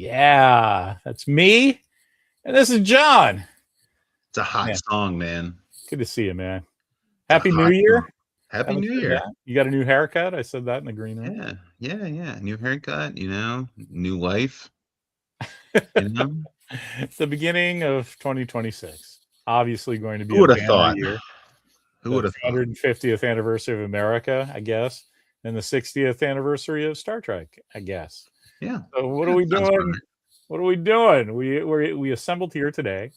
Yeah, that's me. And this is John. It's a hot Man, song, man. good to see you, man. It's a Happy New hot Year. song. Happy Haven't New said Year. that. You got a new haircut? I said that in the green room. Yeah. New haircut, new life, you know. It's the beginning of 2026. Obviously going to be Who a would have banner thought? year. Who The would have thought? 250th anniversary of America, I guess, and the 60th anniversary of Star Trek, I guess. Yeah. So what Yeah, are we sounds about doing? right. What are we doing? We assembled here today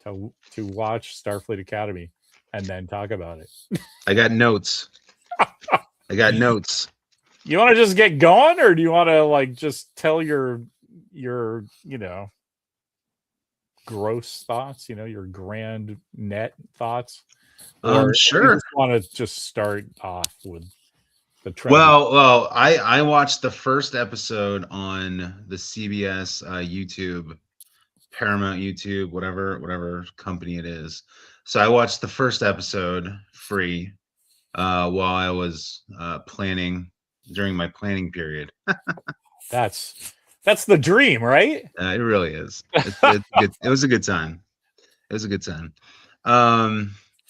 to watch Starfleet Academy and then talk about it. I got notes. I got notes. You want to just get going, or do you want to like just tell your gross thoughts, your grand net thoughts, or do you Sure. just want to just start off with the tragic? Well, I watched the first episode on the CBS YouTube, Paramount YouTube, whatever company it is. So I watched the first episode free while I was planning during my planning period. That's the dream, right? It really is. It's good. It was a good time. It was a good time.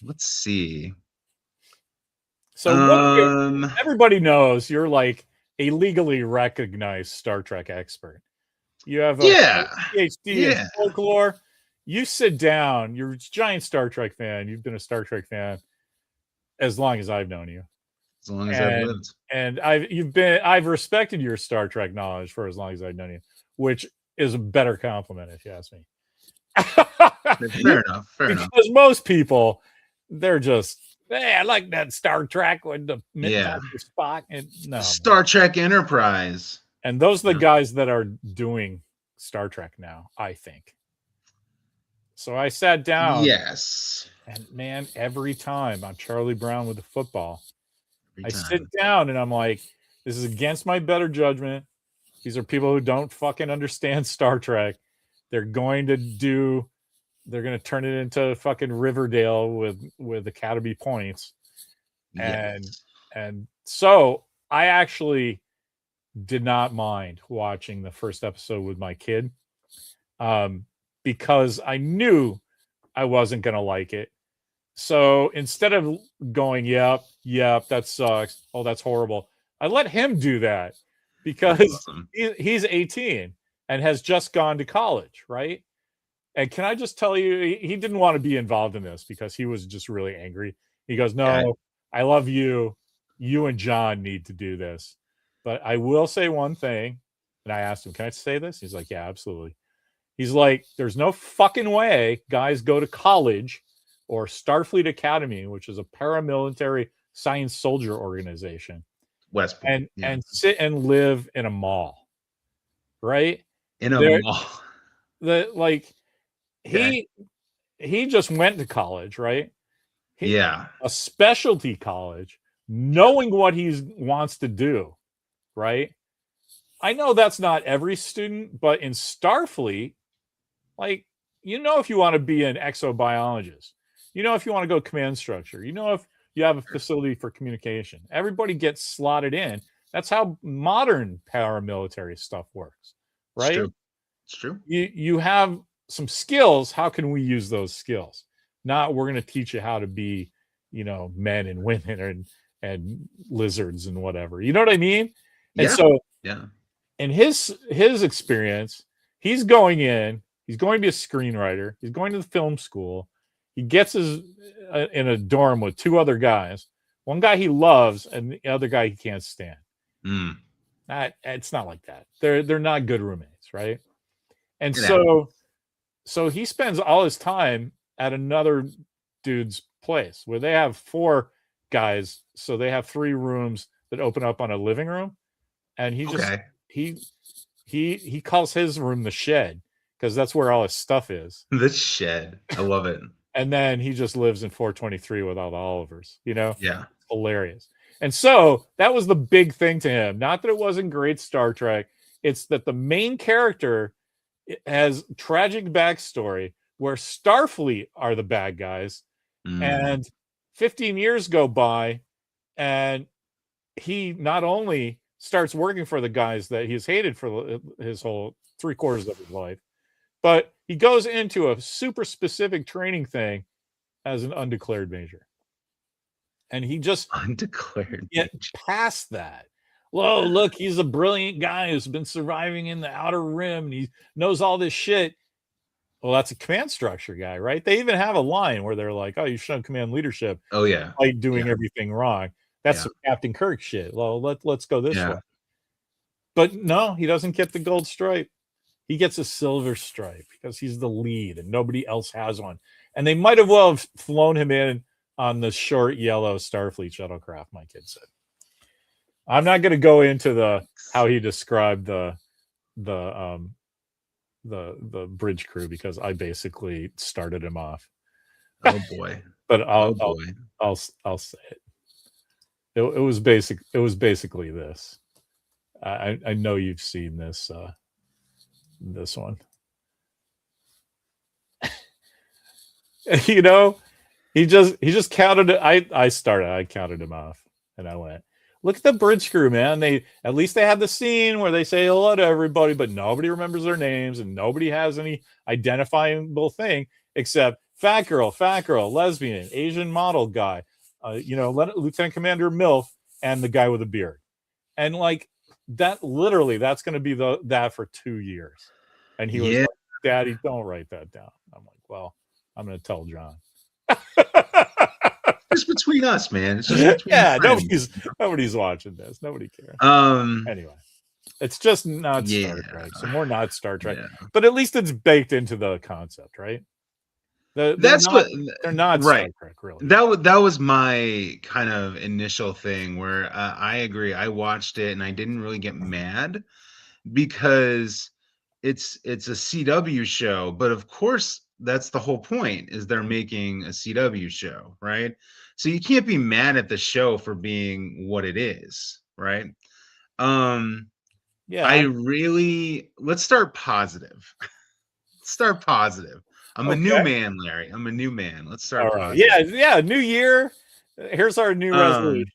Let's see. So everybody knows you're like a legally recognized Star Trek expert. You have a Yeah, PhD in yeah. folklore. You sit down. You're a giant Star Trek fan. You've been a Star Trek fan as long as I've known you. As long as I've lived. And I've respected your Star Trek knowledge for as long as I've known you, which is a better compliment if you ask me. Fair enough. Because most people, they're just, hey, I like that Star Trek with the Spock. And no, Star Trek Enterprise. And those are the guys that are doing Star Trek now, I think. So I sat down. Yes. And man, every time I'm Charlie Brown with the football, I sit down and I'm like, this is against my better judgment. These are people who don't fucking understand Star Trek. They're going to turn it into fucking Riverdale with Academy points. Yes. And so I actually did not mind watching the first episode with my kid, because I knew I wasn't going to like it. So instead of going, yep, that sucks. Oh, that's horrible. I let him do that because awesome. He's 18 and has just gone to college, right? And can I just tell you, he didn't want to be involved in this because he was just really angry. He goes, no, I love you. You and John need to do this. But I will say one thing. And I asked him, can I say this? He's like, yeah, absolutely. He's like, there's no fucking way guys go to college or Starfleet Academy, which is a paramilitary science soldier organization, West Point, and sit and live in a mall, right? In a mall. He just went to college, right? A specialty college, knowing what he wants to do, right? I know that's not every student, but in Starfleet, if you want to be an exobiologist, if you want to go command structure, if you have a facility for communication, everybody gets slotted in. That's how modern paramilitary stuff works, right? It's true. You have some skills. How can we use those skills? Not we're going to teach you how to be, men and women and lizards and whatever. You know what I mean? And so, in his experience, he's going in. He's going to be a screenwriter. He's going to the film school. He gets in a dorm with two other guys. One guy he loves, and the other guy he can't stand. It's not like that. They're not good roommates, right? And so he spends all his time at another dude's place where they have 4 guys. So they have 3 rooms that open up on a living room, and he calls his room the shed because that's where all his stuff is. The shed. I love it. And then he just lives in 423 with all the Olivers, Yeah. Hilarious. And so that was the big thing to him. Not that it wasn't great Star Trek. It's that the main character has tragic backstory where Starfleet are the bad guys. And 15 years go by and he not only starts working for the guys that he's hated for his whole 3/4 of his life. But he goes into a super specific training thing as an undeclared major. And he just Undeclared get major. past that. Whoa, look, he's a brilliant guy who's been surviving in the outer rim and he knows all this shit. Well, that's a command structure guy, right? They even have a line where they're like, oh, you shown command leadership Oh yeah. by doing Yeah. everything wrong. That's Yeah. some Captain Kirk shit. Well, let's go this Yeah. way. But no, he doesn't get the gold stripe. He gets a silver stripe because he's the lead and nobody else has one. And they might have well have flown him in on the short yellow Starfleet shuttlecraft, my kid said. I'm not going to go into the how he described the bridge crew because I basically started him off. Oh boy. But I'll say it. It was basically this. I know you've seen this this one. You know, he just counted it. I counted him off and I went, look at the bridge crew, man. They at least they have the scene where they say hello to everybody, but nobody remembers their names and nobody has any identifiable thing except fat girl, lesbian, Asian model guy, Lieutenant Commander MILF, and the guy with a beard. And like that, literally, that's going to be that for 2 years. And he was like, Daddy, don't write that down. I'm like, well, I'm going to tell John. Just between us, man. It's just between nobody's watching this. Nobody cares. Anyway, it's just not Star Trek. Some more not Star Trek, but at least it's baked into the concept, right? They're not right. Star Trek, really. That was my kind of initial thing where I agree. I watched it and I didn't really get mad because it's a CW show, but of course that's the whole point, is they're making a CW show, right? So you can't be mad at the show for being what it is, right? Let's start positive. Start positive. I'm a new man, Larry. I'm a new man. Let's start positive. Yeah, new year. Here's our new resolution.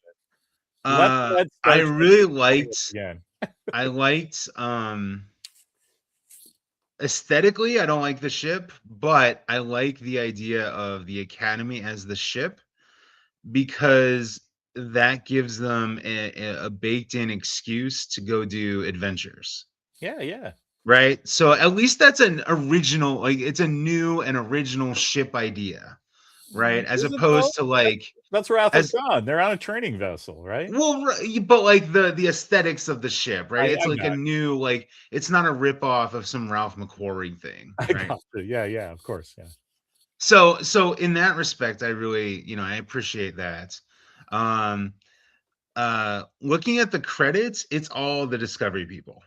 I really liked aesthetically, I don't like the ship, but I like the idea of the Academy as the ship because that gives them a baked-in excuse to go do adventures. Yeah. Right? So at least that's an original, like it's a new and original ship idea, right? As opposed to like that's Wrath of Khan. They're on a training vessel, right? Well, but like the aesthetics of the ship, right? It's like a new, like it's not a ripoff of some Ralph McQuarrie thing, right? Yeah, of course, yeah. So in that respect, I really, I appreciate that. Looking at the credits, it's all the Discovery people.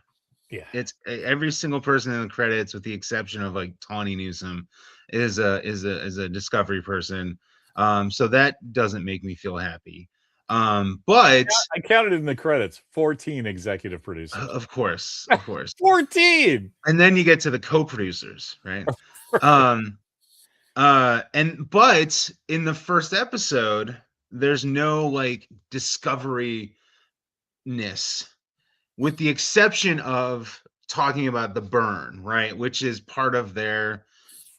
Yeah, it's every single person in the credits, with the exception of like Tawny Newsome, is a Discovery person. So that doesn't make me feel happy. But I counted in the credits 14 executive producers. Of course. 14. And then you get to the co-producers, right? But in the first episode, there's no like discovery-ness, with the exception of talking about the burn, right? Which is part of their,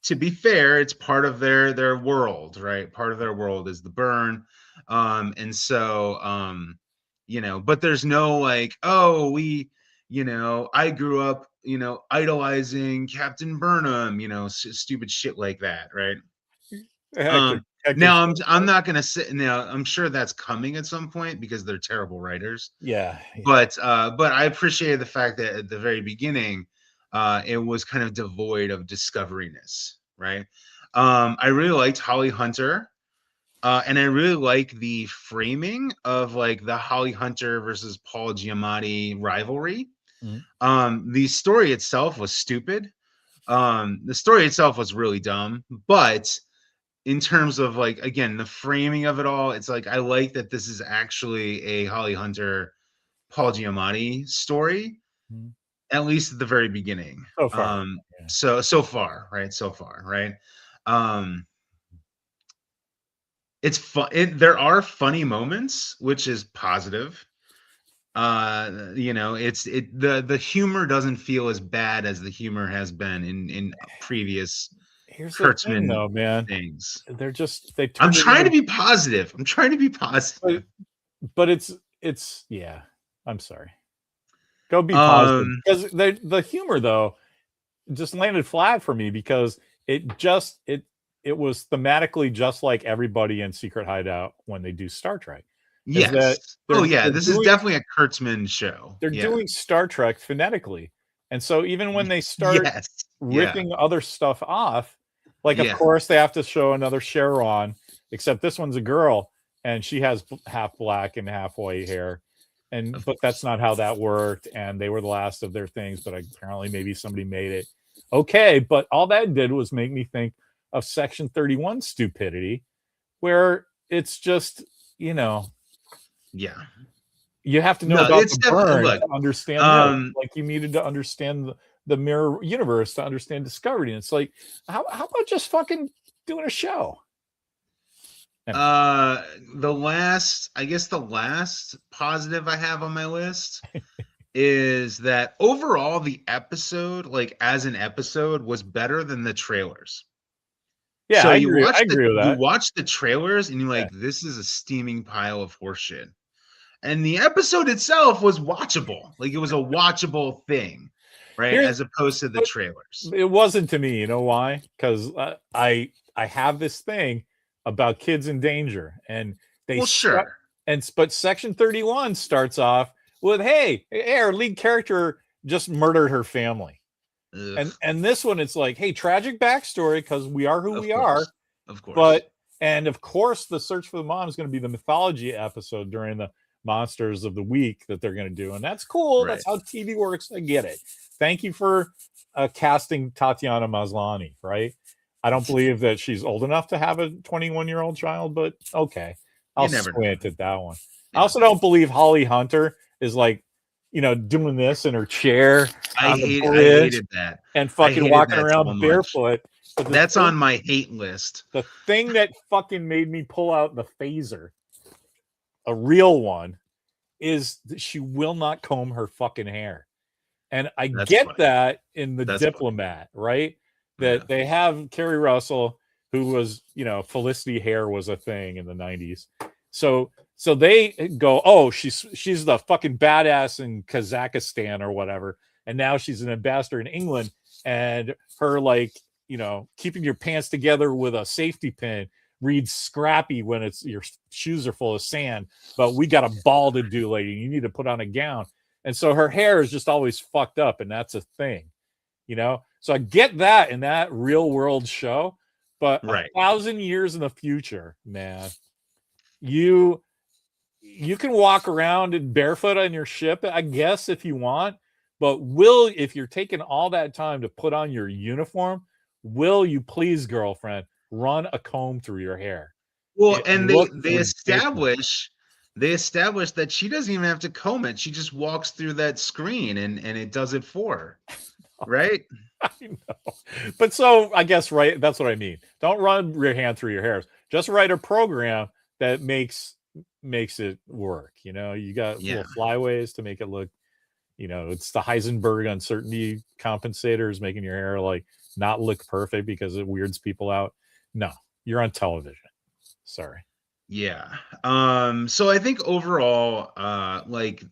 to be fair, it's part of their world, right? Part of their world is the burn. And so, but there's no like, oh, I grew up, idolizing Captain Burnham, stupid shit like that, right? Now I'm not gonna say, now I'm sure that's coming at some point because they're terrible writers. Yeah. But I appreciated the fact that at the very beginning, it was kind of devoid of discoveryness, right? I really liked Holly Hunter. And I really like the framing of like the Holly Hunter versus Paul Giamatti rivalry. Mm-hmm. The story itself was stupid. The story itself was really dumb, but in terms of like, again, the framing of it all, it's like, I like that this is actually a Holly Hunter, Paul Giamatti story, mm-hmm. at least at the very beginning. So far. So far, right? So far, right? It's fun. There are funny moments, which is positive. You know, the humor doesn't feel as bad as the humor has been in previous Here's the thing, Kurtzman though, man. things. They I'm turned it trying to into, be positive. I'm trying to be positive. but it's yeah. I'm sorry. Go be positive Um, because the humor though just landed flat for me because it was thematically just like everybody in Secret Hideout when they do Star Trek. Is that yes. Oh yeah, this is doing definitely a Kurtzman show. they're Yeah. doing Star Trek phonetically. And so even when they start Yes. Yeah. ripping other stuff off, like of Yeah. course they have to show another Sharon, except this one's a girl and she has half black and half white hair. And Of but that's course. not how that worked. And they were the last of their things, but apparently maybe somebody made it. Okay, but all that did was make me think of Section 31 stupidity, where it's just, you know, Yeah. you have to know No, about it's the definitely burn look. to understand this. Like you needed to understand the mirror universe to understand Discovery. And it's like, how about just fucking doing a show? Anyway. I guess the last positive I have on my list is that overall the episode, like as an episode, was better than the trailers. Yeah, So I agree. I agree with you that. watch the trailers and you're Yeah. like, this is a steaming pile of horseshit. And the episode itself was watchable. Like it was a watchable thing, right? Here's As opposed to the trailers. it wasn't to me. You know why? Because I have this thing about kids in danger, and they Well, sure. but Section 31 starts off with, "Hey, our lead character just murdered her family," Ugh, and this one it's like, "Hey, tragic backstory because we are who we are." Of course. But and of course, the search for the mom is going to be the mythology episode during the monsters of the week that they're going to do, and that's cool. Right. That's how TV works. I get it. Thank you for casting Tatiana Maslany. Right? I don't believe that she's old enough to have a 21-year-old child, but okay, I'll squint at that one. Yeah. I also don't believe Holly Hunter is like, you know, doing this in her chair on the bridge. I hated that. And fucking walking around barefoot. That's on my hate list. The thing that fucking made me pull out the phaser, a real one, is that she will not comb her fucking hair. And I get that in The Diplomat, right? That they have Kerry Russell, who was, you know, Felicity hair was a thing in the 90s. So they go, oh, she's the fucking badass in Kazakhstan or whatever. And now she's an ambassador in England, and her, like, you know, keeping your pants together with a safety pin reads scrappy when it's your shoes are full of sand, but we got a ball to do, lady. You need to put on a gown. And so her hair is just always fucked up, and that's a thing, you know? So I get that in that real world show, but 1,000 years in the future, man, you can walk around in barefoot on your ship, I guess, if you want, but if you're taking all that time to put on your uniform, will you please, girlfriend, run a comb through your hair? Well, and they establish that she doesn't even have to comb it. She just walks through that screen and it does it for her. Right? I know. But so I guess, right, that's what I mean. Don't run your hand through your hairs. Just write a program that makes it work. You know, you got little flyways to make it look, you know, it's the Heisenberg uncertainty compensators making your hair like not look perfect because it weirds people out. No, you're on television. Sorry. Yeah. So I think overall, like,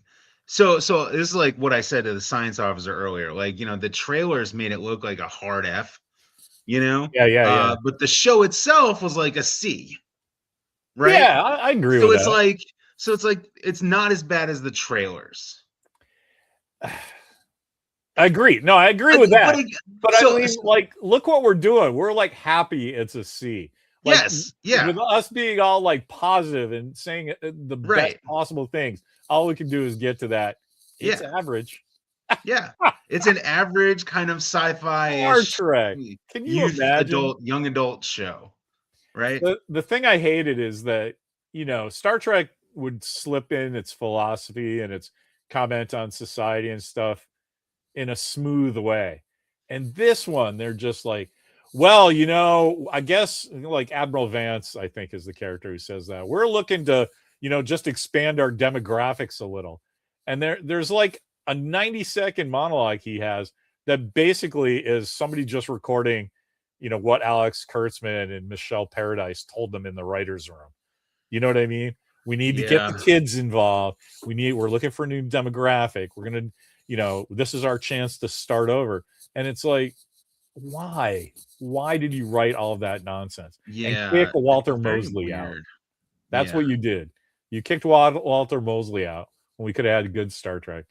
so this is like what I said to the science officer earlier. Like, you know, the trailers made it look like a hard F, you know? Yeah. But the show itself was like a C. Right? Yeah, I agree with that. So it's like it's not as bad as the trailers. I agree. No, I agree with that. But I mean, like, look what we're doing. We're like happy it's a C. Like, yes, yeah. With us being all like positive and saying the best possible things, all we can do is get to that. It's average. Yeah, it's an average kind of sci-fi Star Trek. Can you imagine? Young adult show, right? The thing I hated is that, you know, Star Trek would slip in its philosophy and its comment on society and stuff in a smooth way. And this one, they're just like, well, you know, I guess, like Admiral Vance, I think, is the character who says that. We're looking to, you know, just expand our demographics a little. And there's like a 90-second monologue he has that basically is somebody just recording, what Alex Kurtzman and Michelle Paradise told them in the writer's room. You know what I mean? We need to get the kids involved. We're looking for a new demographic. We're going to, this is our chance to start over. And it's like, why did you write all of that nonsense? Yeah. And kick Walter Mosley out. That's what you did. You kicked Walter Mosley out when we could have had a good Star Trek.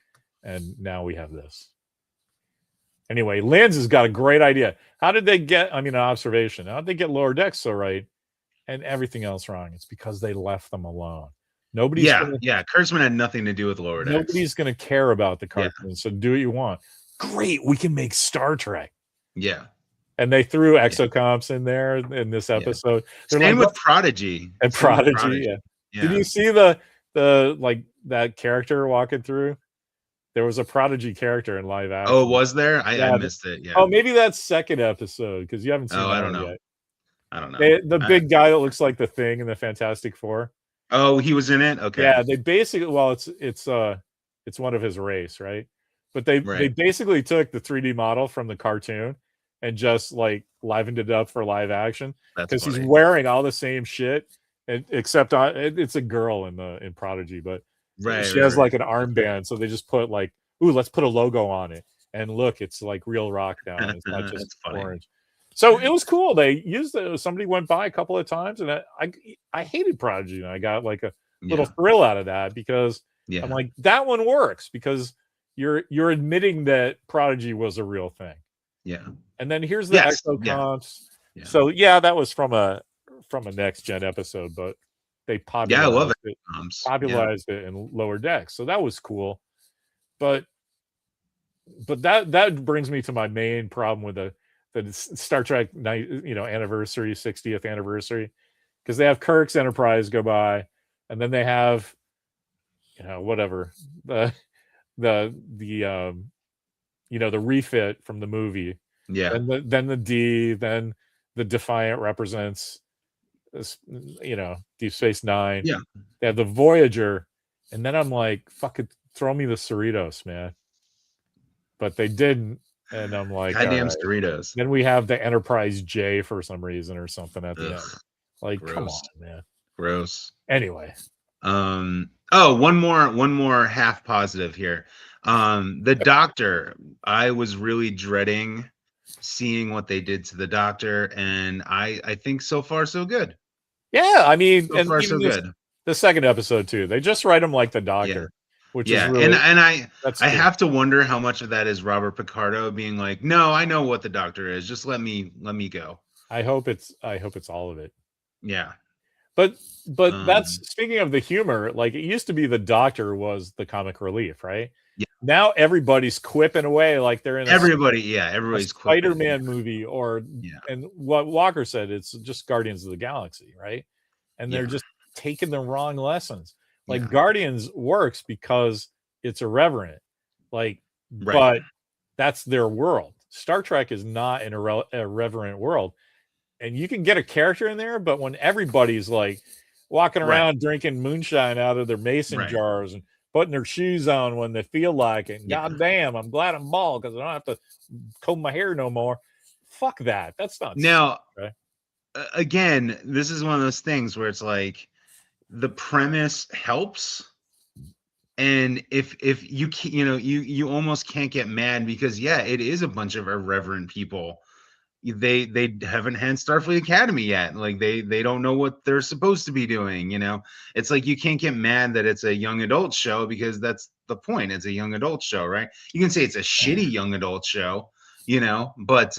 And now we have this. Anyway, Linz has got a great idea. How did they get, an observation. How did they get Lower Decks so right and everything else wrong? It's because they left them alone. Nobody's Kurtzman had nothing to do with Lower Decks. Nobody's going to care about the cartoons, so do what you want. Great, we can make Star Trek. Yeah. And they threw exocomps in there in this episode. Yeah. Same with Prodigy. And Prodigy. Yeah. Did you see the that character walking through? There was a Prodigy character in live action. Oh, was there? I missed it. Yeah. Oh, maybe that's second episode because you haven't seen that I don't know. yet. I don't know. The big guy that looks like the Thing in the Fantastic Four. Oh, he was in it? Okay. Yeah, they basically it's one of his race, right? But they basically took the 3D model from the cartoon and just like livened it up for live action because he's wearing all the same shit, except it's a girl in Prodigy, but she has like an armband, so they just put like, ooh, let's put a logo on it, and look, it's like real rock now. It's not just orange. So it was cool. They used it. Somebody went by a couple of times, and I hated Prodigy, and I got like a little thrill out of that because I'm like, that one works because you're admitting that Prodigy was a real thing. Yeah. And then here's the exocomps. Yeah. So that was from a Next Gen episode, but they popularized it in Lower Decks. So that was cool. But that brings me to my main problem with the Star Trek anniversary, 60th anniversary, because they have Kirk's Enterprise go by, and then they have whatever the refit from the movie. Yeah. And then the D, then the Defiant represents Deep Space Nine. Yeah. They have the Voyager, and then I'm like, fuck it, throw me the Cerritos, man. But they didn't, and I'm like, goddamn Cerritos. Then we have the Enterprise J for some reason or something at the end. Like, gross. Come on, man. Gross. Anyway. One more half positive here. The Doctor, I was really dreading seeing what they did to the Doctor, and I think so far so good. Yeah, I mean, so far so good. The second episode too. They just write him like the Doctor, which is really, and I have to wonder how much of that is Robert Picardo being like, no, I know what the Doctor is. Just let me go. I hope it's all of it. Yeah. But that's, speaking of the humor, like it used to be the Doctor was the comic relief, right? Yeah. Now everybody's quipping away like they're in everybody's Spider-Man movie and what Walker said, it's just Guardians of the Galaxy, right? And they're just taking the wrong lessons. Like Guardians works because it's irreverent, but that's their world. Star Trek is not an irreverent world. And you can get a character in there, but when everybody's like walking around drinking moonshine out of their mason jars and putting their shoes on when they feel like it, and goddamn, I'm glad I'm bald because I don't have to comb my hair no more. Fuck that. That's not now. Right? Again, this is one of those things where it's like the premise helps, and if you you almost can't get mad because it is a bunch of irreverent people. They haven't had Starfleet Academy yet. Like they don't know what they're supposed to be doing. It's like you can't get mad that it's a young adult show because that's the point. It's a young adult show, right? You can say it's a shitty young adult show, but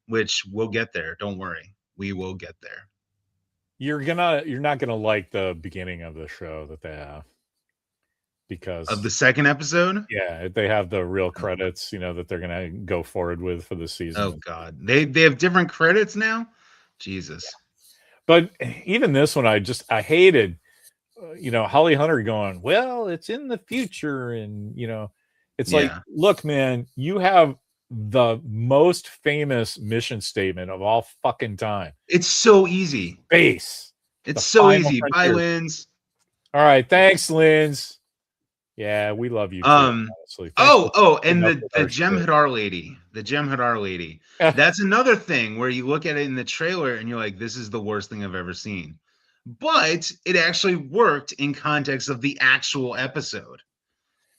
which we'll get there. Don't worry, we will get there. You're not gonna like the beginning of the show that they have. Because of the second episode, they have the real credits, that they're gonna go forward with for the season. Oh God, they have different credits now. Jesus, but even this one, I hated, Holly Hunter going, well, it's in the future, and it's like, look, man, you have the most famous mission statement of all fucking time. It's so easy. Base. It's so easy. Bye, Linz. All right, thanks, Linz. Yeah, we love you too. Honestly, thanks for And putting up with the our shit. the Jem'Hadar lady. That's another thing where you look at it in the trailer and you're like, this is the worst thing I've ever seen. But it actually worked in context of the actual episode.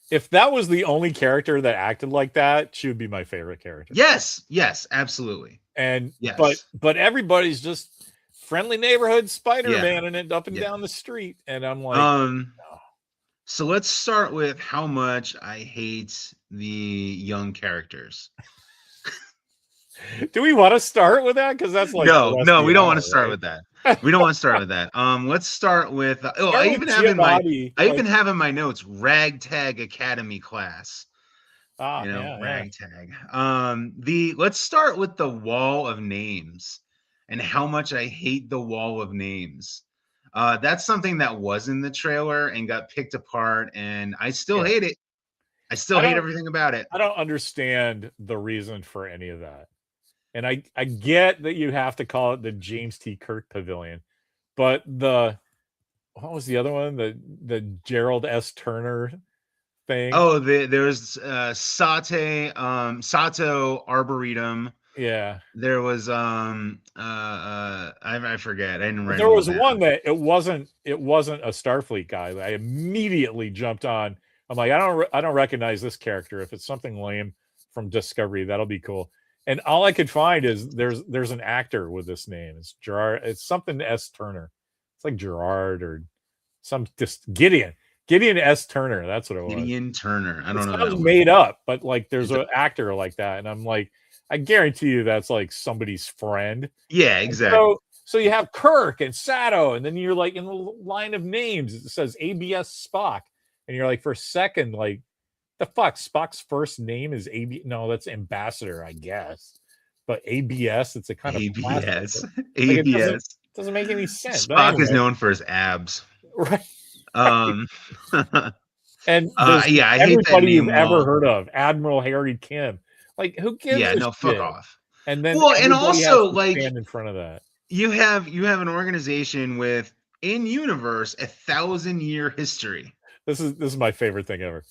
If that was the only character that acted like that, she would be my favorite character. Yes, absolutely. And yes. but everybody's just friendly neighborhood Spider-Man and up and down the street. And I'm like, no. So let's start with how much I hate the young characters. Do we want to start with that? Because that's like no, we don't want to start with that. We don't want to start with that. Let's start with I even have in my notes Ragtag Academy class. Ragtag. Let's start with the wall of names and how much I hate the wall of names. That's something that was in the trailer and got picked apart, and I still hate it. I still hate everything about it. I don't understand the reason for any of that. And I get that you have to call it the James T. Kirk Pavilion, but what was the other one? The Gerald S. Turner thing. Oh, there's Sato Arboretum. Yeah. There was I forget. I didn't write. There was one that it wasn't a Starfleet guy. I immediately jumped on. I'm like, I don't recognize this character. If it's something lame from Discovery, that'll be cool. And all I could find is there's an actor with this name. It's Gerard. It's something S. Turner. It's like Gerard or Gideon S. Turner. That's what it was. Gideon Turner. I don't know. That was made up, but like there's an actor like that, and I'm like, I guarantee you that's like somebody's friend. Yeah, exactly. So you have Kirk and Sato, and then you're like in the line of names. It says ABS Spock, and you're like for a second like, the fuck, Spock's first name is No, that's Ambassador, I guess. But ABS, it's a kind of ABS. ABS doesn't make any sense. Spock is known for his abs, right? And I hate everybody you've ever heard of, Admiral Harry Kim. Like, who gives a shit? Fuck off. And then and also like stand in front of that. You have an organization with in universe 1,000-year history. This is my favorite thing ever.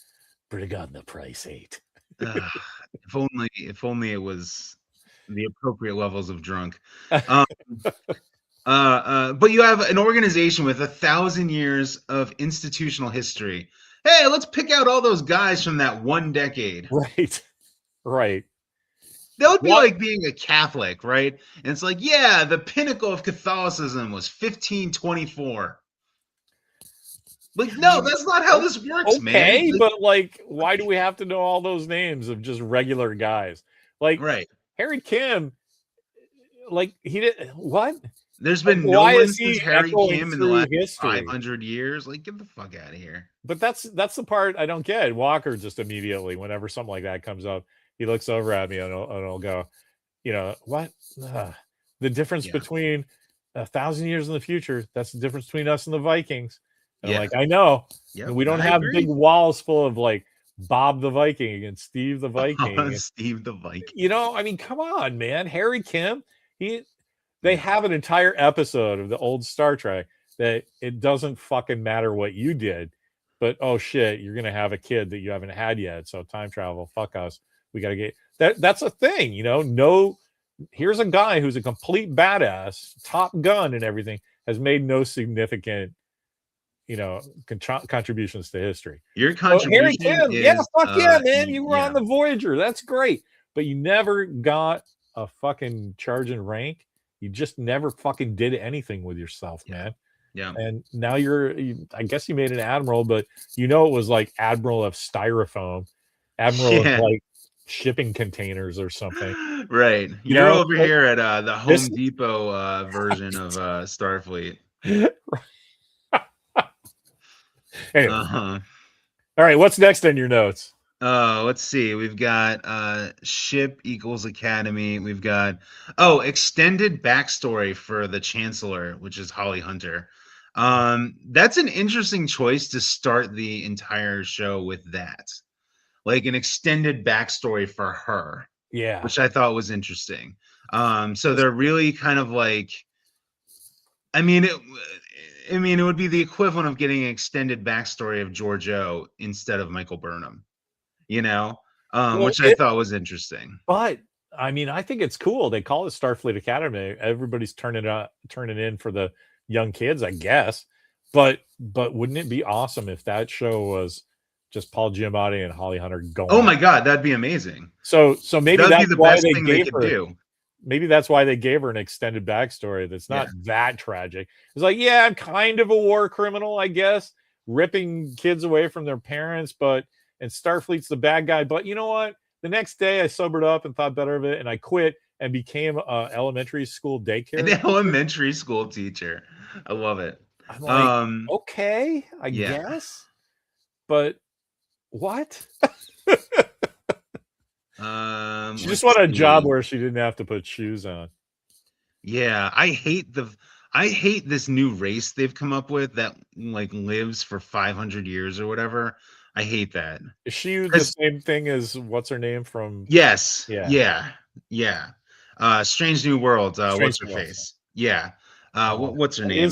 Bring on the price 8. If only it was the appropriate levels of drunk. But you have an organization with 1,000 years of institutional history. Hey, let's pick out all those guys from that one decade. Right. That would be like being a Catholic, right? And it's like, yeah, the pinnacle of Catholicism was 1524. Like, no, that's not how this works, man. Like, but like, why do we have to know all those names of just regular guys? Like, Harry Kim, like he did what? There's been no one since Harry Kim in the last 500 years. Like, get the fuck out of here. But that's the part I don't get. Walker just immediately, whenever something like that comes up, he looks over at me and I'll go, what? The difference between 1,000 years in the future, that's the difference between us and the Vikings. And I'm like, I know. We don't have big walls full of like Bob the Viking and Steve the Viking. Steve the Viking. I mean, come on, man. Harry Kim, they have an entire episode of the old Star Trek that it doesn't fucking matter what you did, but oh shit, you're gonna have a kid that you haven't had yet. So time travel, fuck us. We gotta get that. That's a thing, No, here's a guy who's a complete badass, Top Gun and everything, has made no significant, contributions to history. Your contribution is, fuck yeah, man. You were on the Voyager. That's great. But you never got a fucking charge in rank. You just never fucking did anything with yourself, man. Yeah. And now I guess you made an admiral, but it was like admiral of styrofoam, admiral of like shipping containers or something. Right. You're over here at the Home Depot version of Starfleet. Anyway. All right, what's next on your notes? Let's see. We've got ship equals academy. We've got extended backstory for the Chancellor, which is Holly Hunter. That's an interesting choice to start the entire show with that. Like an extended backstory for her. Yeah. Which I thought was interesting. So they're really kind of like, I mean, I mean, it would be the equivalent of getting an extended backstory of Georgiou instead of Michael Burnham, Well, which I thought was interesting. but I mean, I think it's cool. They call it Starfleet Academy. Everybody's turning in for the young kids, I guess. But wouldn't it be awesome if that show was just Paul Giamatti and Holly Hunter going? Oh my God, that'd be amazing. So maybe that'd that's be the why best they thing gave they could her. Do. Maybe that's why they gave her an extended backstory that's not that tragic. It's like, yeah, I'm kind of a war criminal, I guess, ripping kids away from their parents, and Starfleet's the bad guy. But you know what? The next day I sobered up and thought better of it, and I quit and became an elementary school daycare. An elementary school teacher. I love it. I'm like, okay, I guess. But what? She just wanted a job where she didn't have to put shoes on. Yeah, I hate this new race they've come up with that like lives for 500 years or whatever. I hate that. Is she the same thing as what's her name from? Yes. Yeah. Strange New Worlds. What's her face? Yeah. What's her name?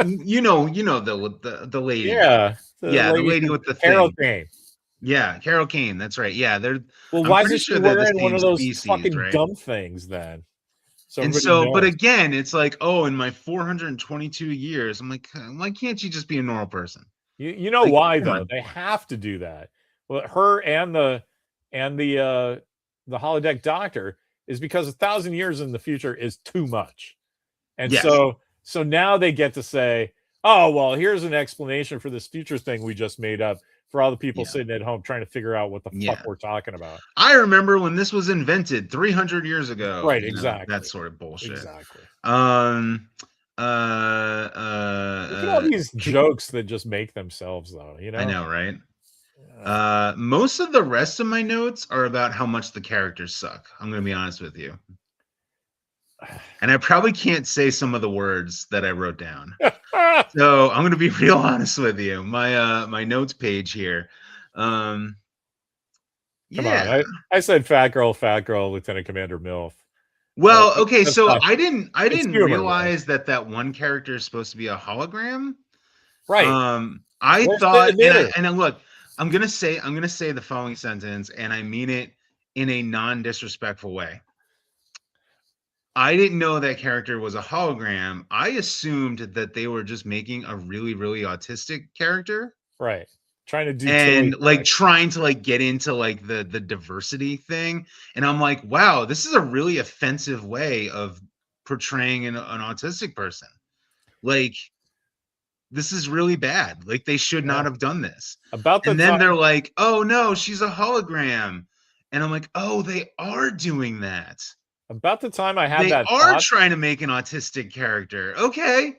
You know the lady. Yeah. The lady with the Carol Kane. Yeah, Carol Kane. That's right. Yeah, they're. Well, why isn't she wearing one of those fucking dumb things then? But again, it's like, oh, in my 422 years, I'm like, why can't you just be a normal person? You know why though? They have to do that. Well, her and the holodeck doctor is because 1,000 years in the future is too much, and so now they get to say, oh well, here's an explanation for this future thing we just made up for all the people sitting at home trying to figure out what the fuck we're talking about. I remember when this was invented 300 years ago. Right, exactly. That sort of bullshit. Exactly. Look at all these jokes that just make themselves, though. I know, right? Most of the rest of my notes are about how much the characters suck. I'm going to be honest with you. And I probably can't say some of the words that I wrote down. So I'm going to be real honest with you. My notes page here. Come on. I said fat girl, Lieutenant Commander MILF. Well, okay, so I didn't realize that one character is supposed to be a hologram. Right. I thought, and look, I'm gonna say the following sentence, and I mean it in a non-disrespectful way. I didn't know that character was a hologram. I assumed that they were just making a really, really autistic character. Right. Trying to do trying to get into the diversity thing. And I'm like, wow, this is a really offensive way of portraying an autistic person. Like, this is really bad. Like, they should not have done this. Then they're like, oh no, she's a hologram. And I'm like, oh, they are doing that. About the time I had they are trying to make an autistic character. Okay.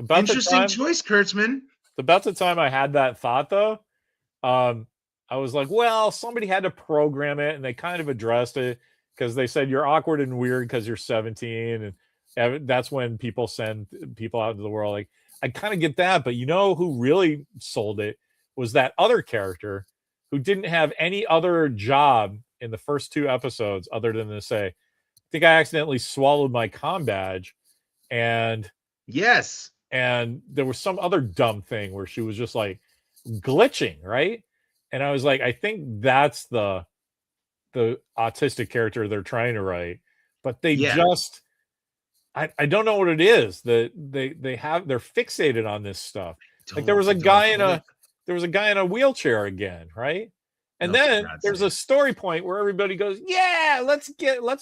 Interesting choice, Kurtzman. About the time I had that thought, though, I was like, well, somebody had to program it, and they kind of addressed it because they said you're awkward and weird because you're 17, and that's when people send people out into the world. Like, I kind of get that, but you know who really sold it was that other character who didn't have any other job in the first 2 episodes other than to say, I think I accidentally swallowed my comm badge, and and there was some other dumb thing where she was just like glitching, right? And I was like, I think that's the autistic character they're trying to write, but they just I don't know what it is that they're fixated on this stuff. Like there was a guy in a wheelchair again, right? And then there's a story point where everybody goes, yeah, let's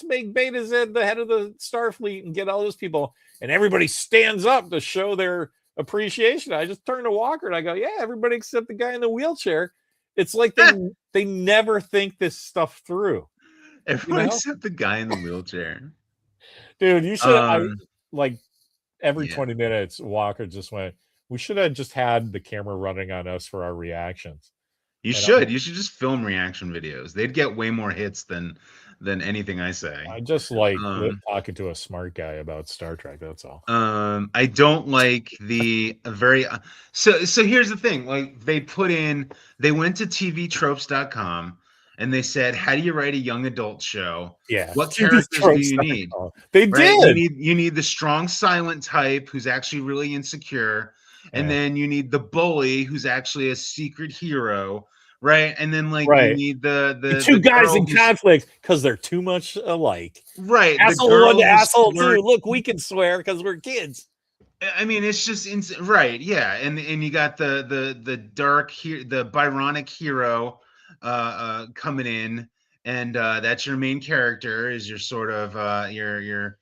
make Beta Z the head of the Starfleet and get all those people. And everybody stands up to show their appreciation. I just turn to Walker and I go, yeah, everybody except the guy in the wheelchair. It's like they never think this stuff through. Everyone except the guy in the wheelchair. Dude, you should every 20 minutes, Walker just went, we should have just had the camera running on us for our reactions. You should just film reaction videos. They'd get way more hits than anything I say. I just like talking to a smart guy about Star Trek. That's all. I don't like the very so here's the thing. Like they went to tvtropes.com and they said, "How do you write a young adult show? Yeah. What TV characters do tropes you that need?" call. They Right? did. You need the strong silent type who's actually really insecure, and Yeah. then you need the bully who's actually a secret hero, right? And then like you Right. need The the two guys girl in who's conflict because they're too much alike. right, the Asshole one girl to who's asshole smart. two. Look, we can swear because we're kids. I mean, it's just right, yeah, and you got the dark the Byronic hero coming in, and that's your main character is your sort of your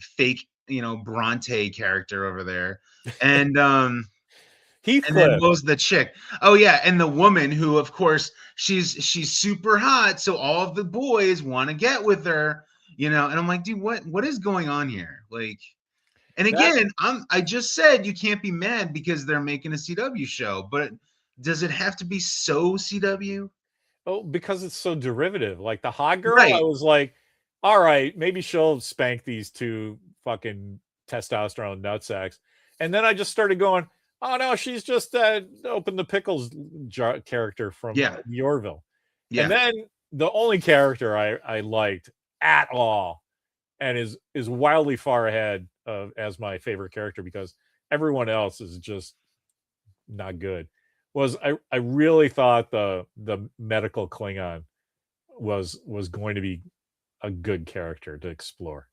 fake, you know, Bronte character over there, and and then Heathcliff. what was the chick? Oh yeah, and the woman who, of course, she's super hot, so all of the boys want to get with her, you know, and I'm like, dude, what is going on here, like. And That again, I just said you can't be mad because they're making a CW show, but does it have to be so CW? because it's so derivative. Like the hot girl, I Right. was like, all right, maybe she'll spank these two fucking testosterone nutsacks. And then I just started going, oh no, she's just that open the pickles character from Yeah. Yorville. And Yeah. then the only character I liked at all and is wildly far ahead of as my favorite character because everyone else is just not good. Was I really thought the medical Klingon was going to be a good character to explore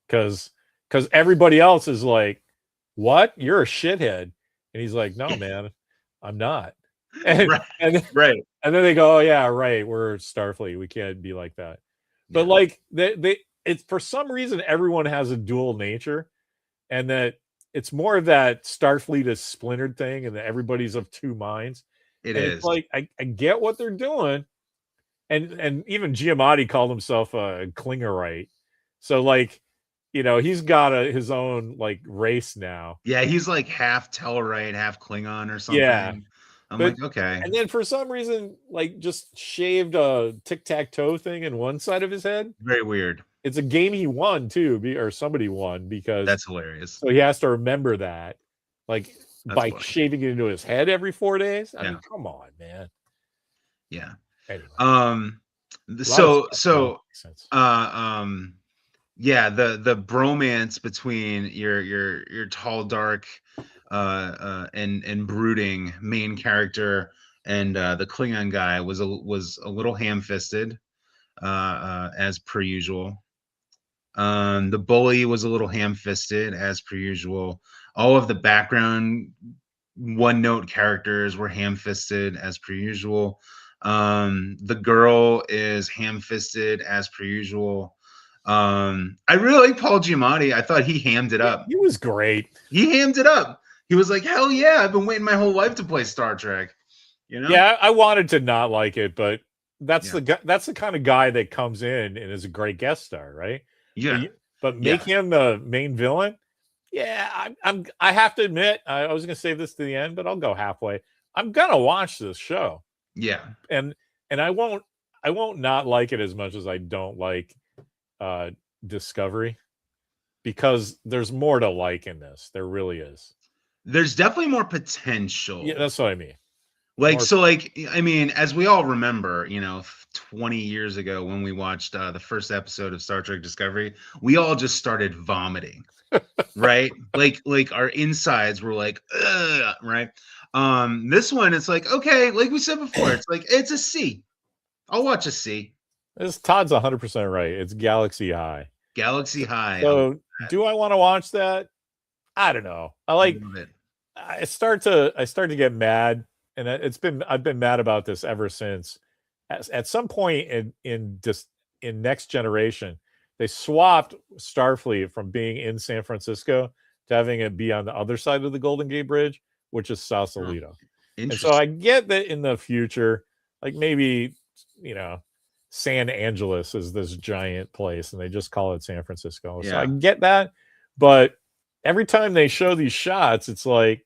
because everybody else is like, what, you're a shithead, and he's like, no man, I'm not. And Right. and Right. and then they go, oh yeah, right, we're Starfleet, we can't be like that. But Yeah. like they it's for some reason everyone has a dual nature, and that it's more of that Starfleet is splintered thing, and that everybody's of two minds. It And it's is. like I get what they're doing, and even Giamatti called himself a Klingerite, so like, you know, he's got his own like race now. Yeah, he's like half Tellarite, half Klingon or Yeah, something. I'm but like, okay. and then for some reason, like just shaved a tic-tac-toe thing in one side of his head. Very weird. It's a game he won too, or somebody won because That's hilarious. so he has to remember that, like That's by funny. shaving it into his head every 4 days. I Yeah. mean, come on, man. Yeah. Anyway, So makes sense. yeah, the bromance between your tall, dark, and brooding main character and the Klingon guy was a little ham-fisted, as per usual. The bully was a little ham-fisted as per usual. All of the background one-note characters were ham-fisted as per usual. The girl is ham-fisted as per usual. I really like Paul Giamatti. I thought he hammed it up. He was great. He hammed it up. He was like, hell yeah, I've been waiting my whole life to play Star Trek. You know? Yeah, I wanted to not like it, but that's Yeah. that's the kind of guy that comes in and is a great guest star, right? Yeah. But make him the main villain. Yeah, I have to admit, I was going to save this to the end, but I'll go halfway. I'm gonna watch this show. Yeah. And I won't not like it as much as I don't like Discovery, because there's more to like in this. There really is. There's definitely more potential. Yeah, that's what I mean. Like, More- so, like, I mean, as we all remember, you know, 20 years ago when we watched the first episode of Star Trek Discovery, we all just started vomiting, right? Like our insides were like, ugh, right? This one, it's like, okay, like we said before, it's like, it's a C. I'll watch a C. Todd's 100% right. It's Galaxy High. Galaxy High. So, do I want to watch that? I don't know. I like. I start to get mad, and I've been mad about this ever since. At some point in Next Generation, they swapped Starfleet from being in San Francisco to having it be on the other side of the Golden Gate Bridge, which is Sausalito. And so I get that in the future, like maybe, you know, San Angeles is this giant place and they just call it San Francisco. So I get that. But every time they show these shots, it's like,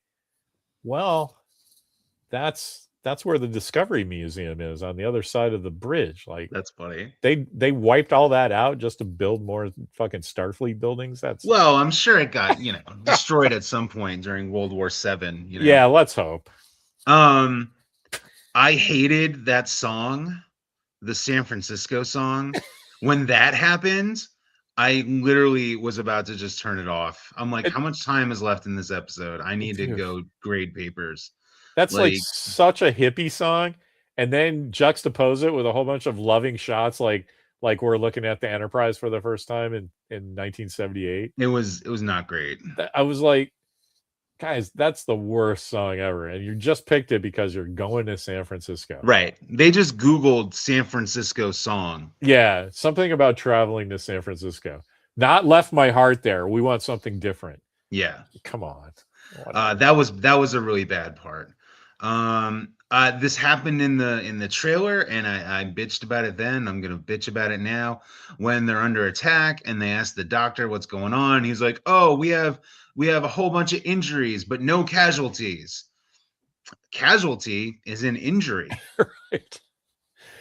well, that's where the Discovery Museum is, on the other side of the bridge. Like, that's funny. They wiped all that out just to build more fucking Starfleet buildings. Well, I'm sure it got, you know, destroyed at some point during World War VII. You know? Yeah, let's hope. I hated that song the San Francisco song, when that happened, I literally was about to just turn it off. I'm like, It, how much time is left in this episode? I need to dude, go grade papers. that's like Like, such a hippie song, and then juxtapose it with a whole bunch of loving shots, like we're looking at the Enterprise for the first time in 1978. it was not great. I was like, guys, that's the worst song ever, and you just picked it because you're going to San Francisco. Right. They just Googled San Francisco song. Yeah, something about traveling to San Francisco. Not left my heart there. We want something different. Yeah. Come on. That was a really bad part. This happened in the trailer, and I bitched about it then. I'm gonna bitch about it now. When they're under attack and they ask the doctor what's going on, he's like, "Oh, we have a whole bunch of injuries, but no casualties." Casualty is an injury. Right.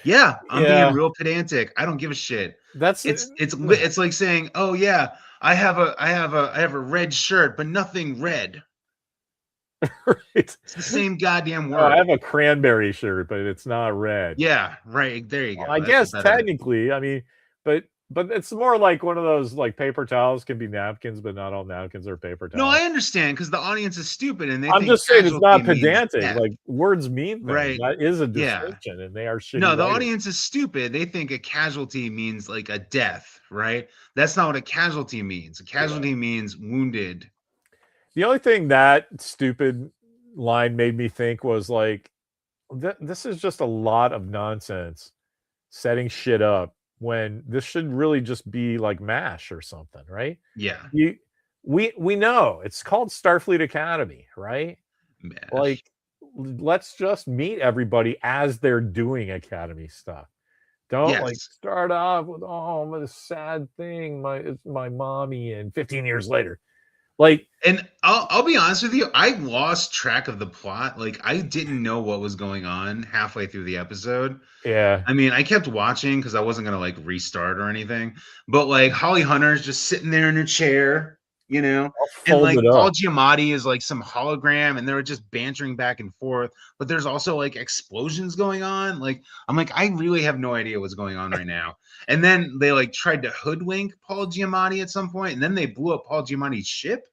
Yeah, I'm Yeah. being real pedantic. I don't give a shit. That's It's like saying, "Oh yeah, I have a red shirt, but nothing red." right. It's the same goddamn Oh, I word. have a cranberry shirt, but it's not red. Yeah, right. There you go. I That's guess better. technically, I mean, but it's more like one of those, like, paper towels can be napkins, but not all napkins are paper No, towels. I understand because the audience is stupid and they I'm think just saying it's not casualty means pedantic. death. Like, words mean things. Right. That is a Yeah. distinction, and they are shitty No, the writers. audience is stupid. They think a casualty means like a death, right? That's not what a casualty means. A casualty means wounded. The only thing that stupid line made me think was like, this is just a lot of nonsense setting shit up when this should really just be like MASH or something, right? Yeah. We know it's called Starfleet Academy, right? Mash. Like, let's just meet everybody as they're doing Academy stuff. Don't like Yes. start off with, oh, this sad thing, it's my mommy, and 15 years later. Like, And I'll be honest with you, I lost track of the plot. Like I didn't know what was going on halfway through the episode. yeah, I mean, I kept watching because I wasn't gonna like restart or anything. But like Holly Hunter's just sitting there in her chair, you know, I'll and fold like it Paul up. Giamatti is like some hologram, and they were just bantering back and forth. But there's also like explosions going on. Like I'm like, I really have no idea what's going on right now. And then they like tried to hoodwink Paul Giamatti at some point, and then they blew up Paul Giamatti's ship.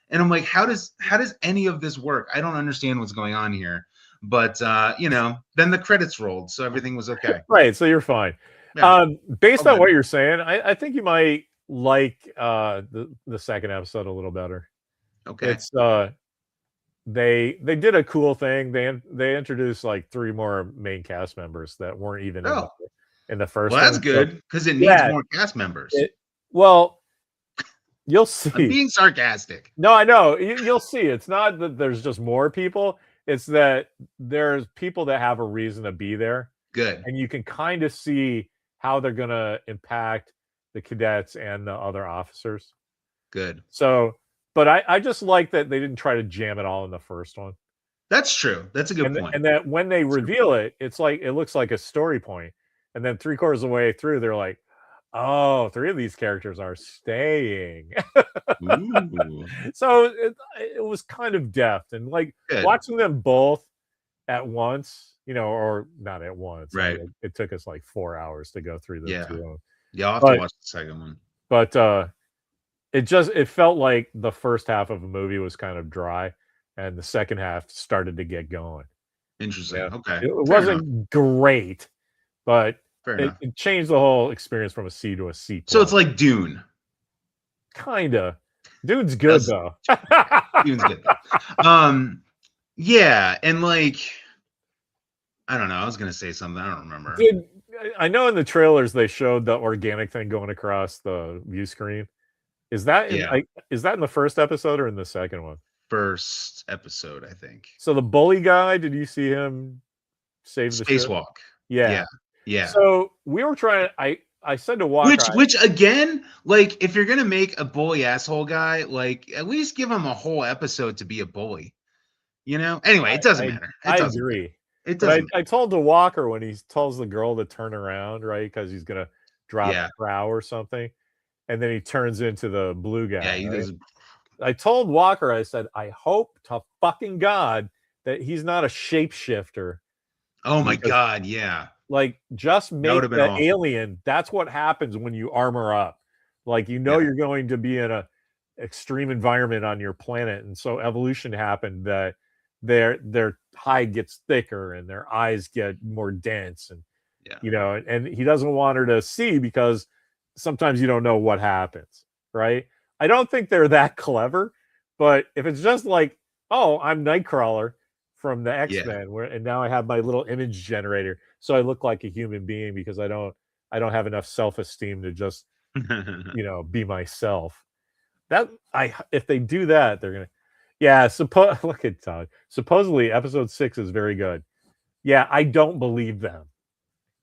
And I'm like, how does any of this work? I don't understand what's going on here. But you know, then the credits rolled, so everything was okay. Right, so you're fine. Yeah. Based All on good. what you're saying, I think you might like the second episode a little better. Okay. It's they did a cool thing. They introduced like 3 more main cast members that weren't even Oh, in the first well, that's one. good because it needs Yeah, more cast members. well, you'll I'm see. being sarcastic. No, I know. You'll see. It's not that there's just more people. It's that there's people that have a reason to be there, Good. and you can kind of see how they're going to impact the cadets and the other officers. Good. So, but I just like that they didn't try to jam it all in the first one. That's true. That's a good point. And that when they reveal it, it's like it looks like a story point, and then 3/4 of the way through, they're like, "Oh, 3 of these characters are staying." Ooh, So it was kind of deft, and like good. watching them both at once, you know, or not at once. I Right. mean, it took us like 4 hours to go through the Yeah. 2. Yeah, I'll have But to watch the second one. but it felt like the first half of a movie was kind of dry, and the second half started to get going. Interesting. Yeah. Okay. It Fair wasn't enough. great, but Fair it, enough. it changed the whole experience from a C to a C+. So it's like Dune. Kinda. Dude's good That's- though. Dune's good. Yeah, and like I don't know. I was gonna say something. I don't remember. I know in the trailers they showed the organic thing going across the view screen. Is that in, Yeah. is that in the first episode or in the second one? First episode, I think. So the bully guy, did you see him save the ship? Spacewalk. Yeah. Yeah. So we were trying. I said to Walker, Which again, like if you're gonna make a bully asshole guy, like at least give him a whole episode to be a bully. You know? Anyway, it doesn't matter. I agree. It But doesn't I told to Walker when he tells the girl to turn around, right? Because he's gonna drop Yeah. the prow or something. And then he turns into the blue guy. Yeah, he right? does. I told Walker, I said, I hope to fucking God that he's not a shapeshifter. Oh my Because- god, yeah. Like, just That make would have been the awful. alien. That's what happens when you armor up. Like, Yeah. you're going to be in a extreme environment on your planet, and so evolution happened that their hide gets thicker and their eyes get more dense, and Yeah. and he doesn't want her to see because sometimes you don't know what happens, right? I don't think they're that clever, but if it's just like, oh, I'm Nightcrawler from the Yeah. X-Men, and now I have my little image generator, so I look like a human being because I don't have enough self-esteem to just be myself. That I If they do that, they're gonna, yeah. Look at Todd. Supposedly, episode 6 is very good. Yeah, I don't believe them.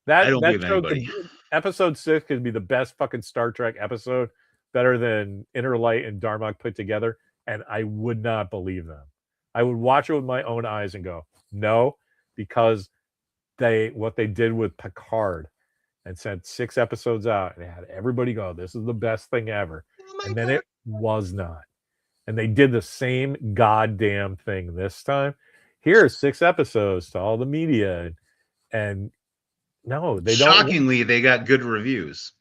I don't That believe show could anybody. episode 6 could be the best fucking Star Trek episode, better than Inner Light and Darmok put together, and I would not believe them. I would watch it with my own eyes and go, no, because what they did with Picard and sent 6 episodes out and had everybody go, this is the best thing ever. Oh my And then God. it was not. And they did the same goddamn thing this time. Here are 6 episodes to all the media, and no, they don't. Shockingly, they got good reviews.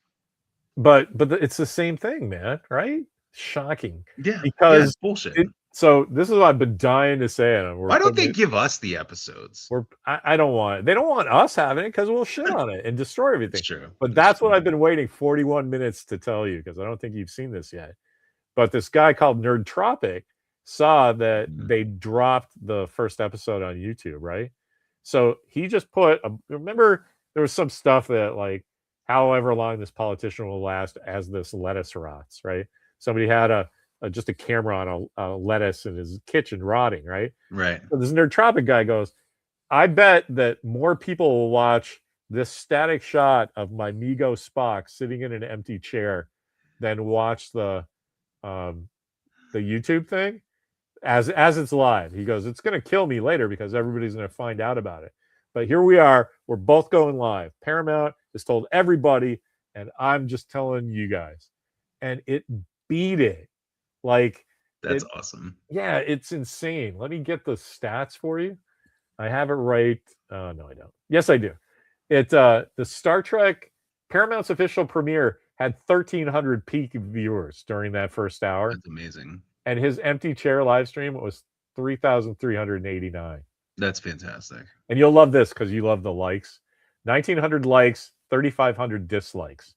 But it's the same thing, man, right? Shocking. Yeah. Because it's bullshit. so this is what I've been dying to say, and Why don't they give us the episodes? I don't want it. They don't want us having it because we'll shit on it and destroy everything. It's true. But that's what I've been waiting 41 minutes to tell you, because I don't think you've seen this yet. But this guy called Nerdtropic saw that they dropped the first episode on YouTube, right? So he just remember there was some stuff that, like, however long this politician will last as this lettuce rots, right? Somebody had just a camera on a lettuce in his kitchen rotting, right? Right. So this Nerdtropic guy goes, I bet that more people will watch this static shot of my Migo Spock sitting in an empty chair than watch the YouTube thing as it's live. He goes, it's going to kill me later because everybody's going to find out about it. But here we are. We're both going live. Paramount has told everybody, and I'm just telling you guys. And it beat it. Like, that's awesome. Yeah, it's insane. Let me get the stats for you. I have it right. No, I don't. Yes, I do. The Star Trek Paramount's official premiere had 1,300 peak viewers during that first hour. That's amazing. And his empty chair live stream was 3,389. That's fantastic. And you'll love this because you love the likes. 1,900 likes, 3,500 dislikes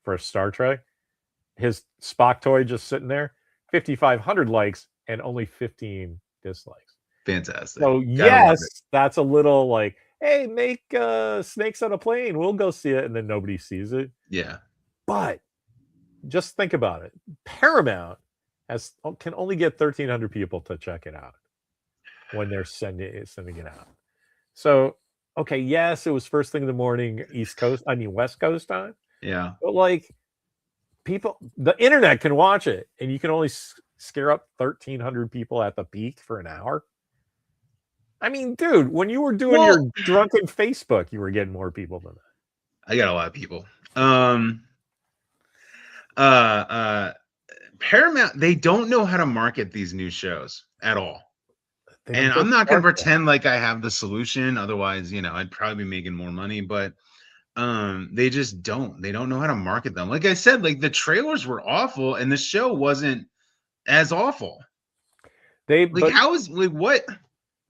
for Star Trek. His Spock toy just sitting there, 5,500 likes and only 15 dislikes. Fantastic. So yes, that's a little like, hey, make Snakes on a Plane. We'll go see it, and then nobody sees it. Yeah. But just think about it. Paramount can only get 1,300 people to check it out when they're sending it out. So, okay, yes, it was first thing in the morning, West Coast time. Yeah. But like, the internet can watch it, and you can only scare up 1,300 people at the peak for an hour. I mean, dude, when you were doing your drunken Facebook, you were getting more people than that. I got a lot of people. Paramount, they don't know how to market these new shows at all. And I'm not going to pretend like I have the solution. Otherwise, I'd probably be making more money. But they just don't. They don't know how to market them. Like I said, like the trailers were awful, and the show wasn't as awful. What?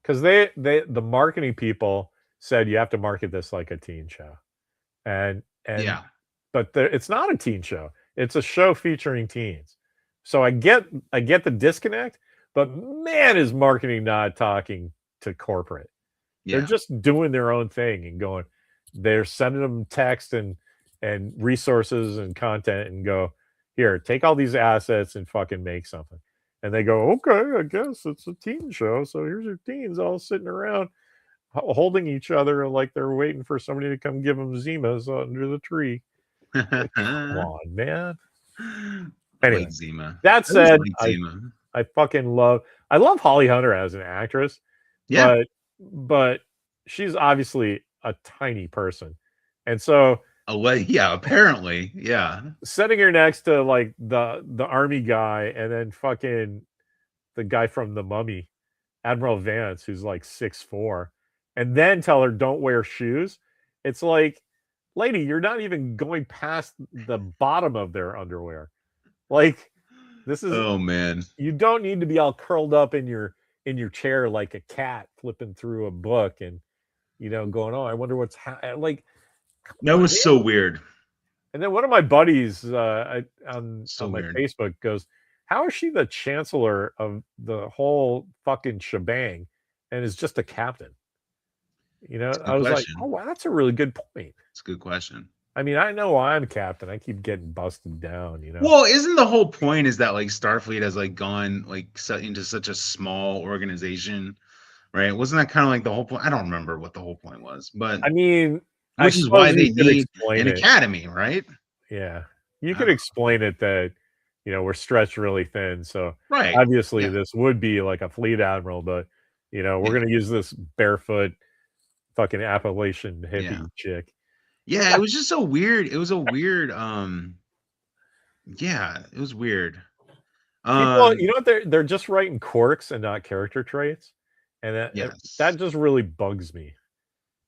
Because the marketing people said you have to market this like a teen show, and yeah, but it's not a teen show. It's a show featuring teens. So I get the disconnect, but man, is marketing not talking to corporate. Yeah. They're just doing their own thing and going. They're sending them text and resources and content and go, here, take all these assets and fucking make something. And they go, okay, I guess it's a teen show. So here's your teens all sitting around holding each other like they're waiting for somebody to come give them Zimas under the tree. Like, come on, man. Anyway, like Zima. That said, I fucking love Holly Hunter as an actress. Yeah. But she's obviously a tiny person. And so apparently. Yeah. Setting her next to like the army guy and then fucking the guy from The Mummy, Admiral Vance, who's like 6'4", and then tell her don't wear shoes. It's like, lady, you're not even going past the bottom of their underwear. Like, this is, Oh man. you don't need to be all curled up in your chair like a cat flipping through a book and going, oh, I wonder what's like, come That on, was man. so weird. And then one of my buddies on So my weird. Facebook goes, how is she the chancellor of the whole fucking shebang and is just a captain? It's a I good was like, question. oh wow, that's a really good point. It's a good question. I mean, I know I'm captain. I keep getting busted down, Well, isn't the whole point is that like Starfleet has like gone like into such a small organization, right? Wasn't that kind of like the whole point? I don't remember what the whole point was, but I mean, I which is why suppose they you could need explain an it. academy, right? Yeah. You I could don't explain it that, we're stretched really thin. So Right. obviously Yeah. this would be like a fleet admiral, but we're Yeah. going to use this barefoot fucking Appalachian Yeah. hippie chick. Yeah. It was just so weird. It was a weird. Yeah. It was weird. People, you know what? They're just writing quirks and not character traits. And that Yes. just really bugs me.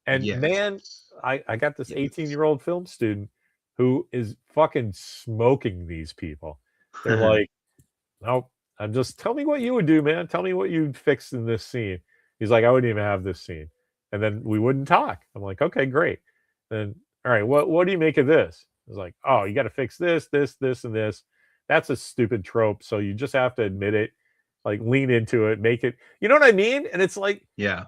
And Yes. man, I got this Yes. 18-year-old film student who is fucking smoking these people. They're like, nope, I'm just tell me what you would do, man. Tell me what you'd fix in this scene. He's like, I wouldn't even have this scene. And then we wouldn't talk. I'm like, okay, great. Then all right, what do you make of this? It's like, oh, you got to fix this, this, this, and this. That's a stupid trope. So you just have to admit it, like lean into it, make it, you know what I mean? And it's like, Yeah.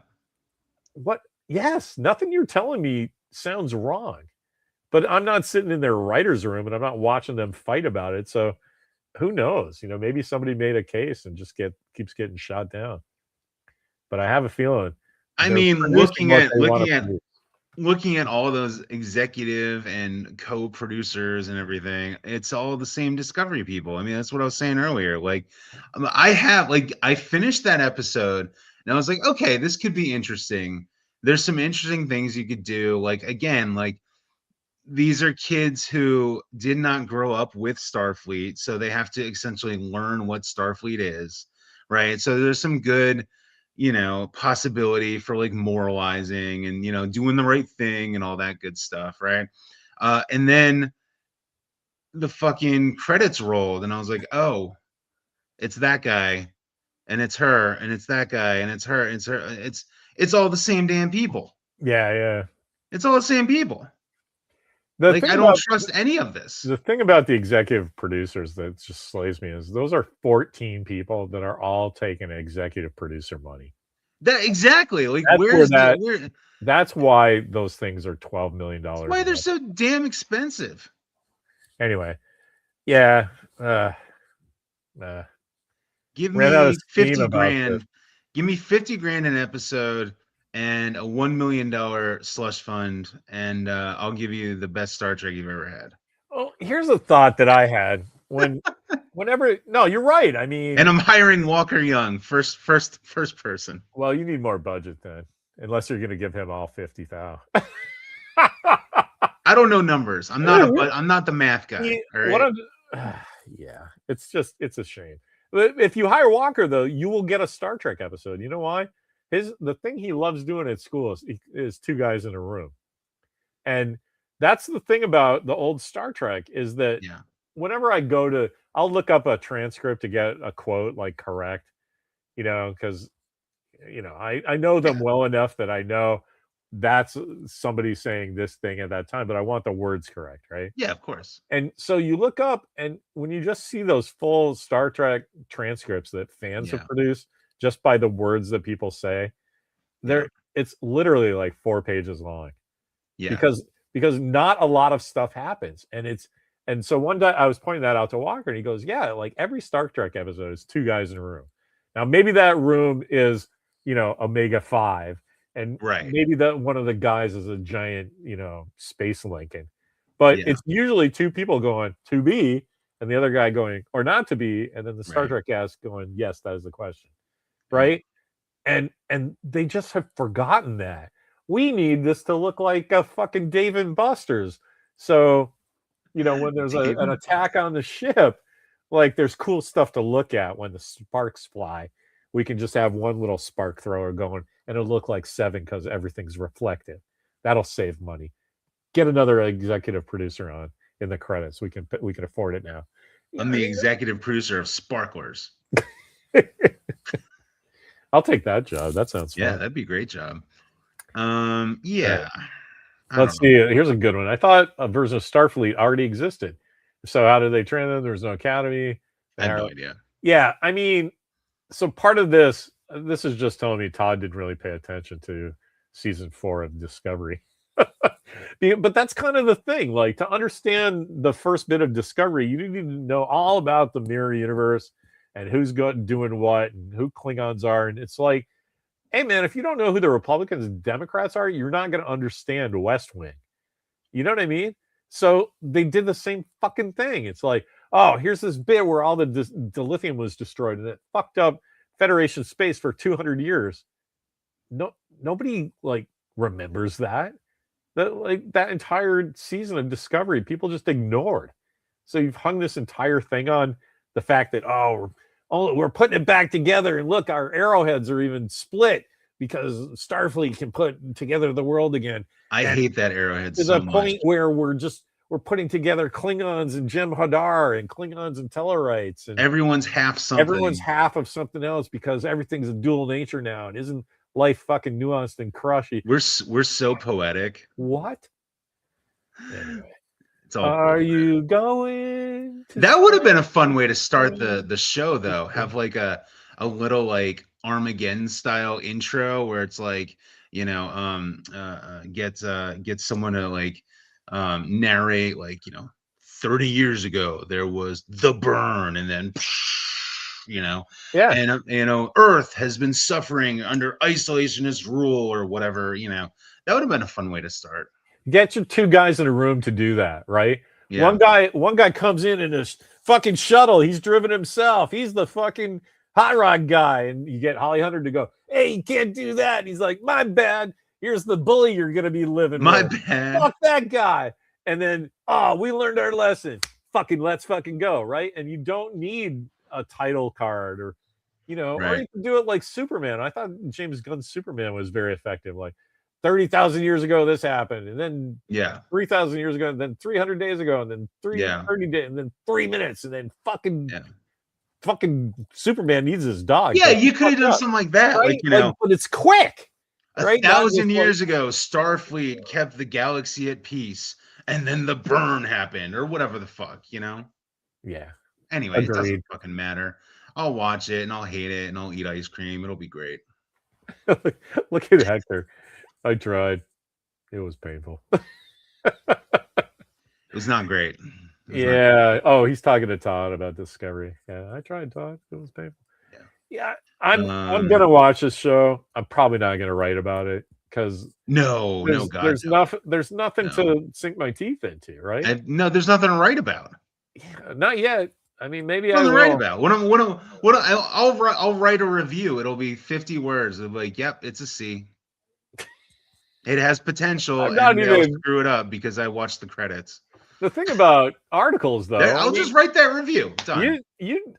what? Yes, nothing you're telling me sounds wrong. But I'm not sitting in their writer's room and I'm not watching them fight about it. So who knows? Maybe somebody made a case and just keeps getting shot down. But I have a feeling I they're mean, producing what they want to produce. looking at all those executive and co-producers and everything, it's all the same Discovery people. I mean, that's what I was saying earlier. Like, I finished that episode and I was like, okay, this could be interesting. There's some interesting things you could do. Like, again, like these are kids who did not grow up with Starfleet, so they have to essentially learn what Starfleet is, right? So there's some good, possibility for like moralizing and doing the right thing and all that good stuff, right? And then the fucking credits rolled, and I was like, oh, it's that guy, and it's her, and it's that guy, and it's her, and it's her, it's all the same damn people. Yeah, yeah. It's all the same people. The Like, thing I don't about trust any of this. the thing about the executive producers that just slays me is those are 14 people that are all taking executive producer money. That exactly. Like, That's where that where? that's why those things are $12 million That's dollars. why they're so damn expensive. Anyway, yeah. Give Ran out of me steam 50 about this. grand. Give me 50 grand an episode and a $1 million slush fund, and I'll give you the best Star Trek you've ever had. Well, here's a thought that I had whenever. No, you're right. I mean, And I'm hiring Walker Young, first person. well, you need more budget then, unless you're going to give him all 50,000. I don't know numbers. I'm not the math guy. All right. Yeah, it's a shame. But if you hire Walker, though, you will get a Star Trek episode. You know why? The thing he loves doing at school is two guys in a room, and that's the thing about the old Star Trek is that Yeah. whenever I'll look up a transcript to get a quote like correct, because I know them well enough that I know that's somebody saying this thing at that time, but I want the words correct, right? Yeah, of course. And so you look up, and when you just see those full Star Trek transcripts that fans have Yeah. produced just by the words that people say, Yeah. it's literally like 4 pages long. Yeah. Because not a lot of stuff happens. And so one day I was pointing that out to Walker, and he goes, yeah, like every Star Trek episode is two guys in a room. Now maybe that room is, Omega 5, and Right. maybe that one of the guys is a giant, space Lincoln. But Yeah. it's usually two people going to be, and the other guy going or not to be, and then the Star Right. Trek cast going, yes, that is the question. Yeah. Right? And they just have forgotten that. We need this to look like a fucking Dave and Buster's. So, when there's Dave an and attack on the ship, like there's cool stuff to look at when the sparks fly. We can just have one little spark thrower going and it'll look like 7 because everything's reflective. That'll save money. Get another executive producer on in the credits. We can afford it now. I'm the executive producer of Sparklers. I'll take that job. That sounds fun. Yeah, that'd be a great job. Yeah. Let's see. Here's a good one. I thought a version of Starfleet already existed. So how did they train them? There's no academy. I have no idea. Yeah, I mean, so part of this is just telling me Todd didn't really pay attention to season 4 of Discovery. But that's kind of the thing. Like, to understand the first bit of Discovery, you need to know all about the mirror universe and who's doing what and who Klingons are. And it's like, hey, man, if you don't know who the Republicans and Democrats are, you're not going to understand West Wing. You know what I mean? So they did the same fucking thing. It's like, oh, here's this bit where all the dilithium was destroyed and it fucked up Federation space for 200 years. Nobody like remembers that. That entire season of Discovery, people just ignored. So you've hung this entire thing on the fact that, we're putting it back together, and look, our arrowheads are even split because Starfleet can put together the world again. I hate that arrowhead to so the much. point where we're putting together Klingons and Jem'Hadar and Klingons and Tellarites, and everyone's half something. Everyone's half of something else because everything's a dual nature now, and isn't life fucking nuanced and crushy? We're so poetic. What? Anyway. Are you going to that would have been a fun way to start the show, though. Have like a little like Armageddon style intro where it's like, you know, get someone to like narrate, like, you know, 30 years ago there was the burn, and then you know, and you know, Earth has been suffering under isolationist rule or whatever. You know, that would have been a fun way to start. Get your 2 guys in a room to do that, right? Yeah. One guy comes in his fucking shuttle. He's driven himself. He's the fucking hot rod guy. And you get Holly Hunter to go, hey, you can't do that. And he's like, my bad. Here's the bully you're going to be living with. My bad. Fuck that guy. And then, we learned our lesson. Let's fucking go, right? And you don't need a title card or, you know, or you can do it like Superman. I thought James Gunn's Superman was very effective. Like, 30,000 years ago, this happened, and then 3,000 years ago, and then 300 days ago, and then 30 days, and then 3 minutes, and then fucking Superman needs his dog. Yeah, you could have done something like that, right? Like, you know, but it's quick. 1,000 years ago, Starfleet kept the galaxy at peace, and then the burn happened, or whatever the fuck, you know? Yeah. Anyway, It doesn't fucking matter. I'll watch it, and I'll hate it, and I'll eat ice cream. It'll be great. Look at Hector. I tried. It was painful. It was not great. Yeah. Oh, he's talking to Todd about Discovery. Yeah, I tried, Todd. It was painful. Yeah. I'm gonna watch this show. I'm probably not gonna write about it because there's nothing to sink my teeth into, right? No, there's nothing to write about. Yeah, not yet. I mean, maybe I will write about. I'll write a review. It'll be 50 words. It'll be like, yep, it's a C. It has potential, and they'll screw it up because I watched the credits. The thing about articles, though, I'll just write that review. Done.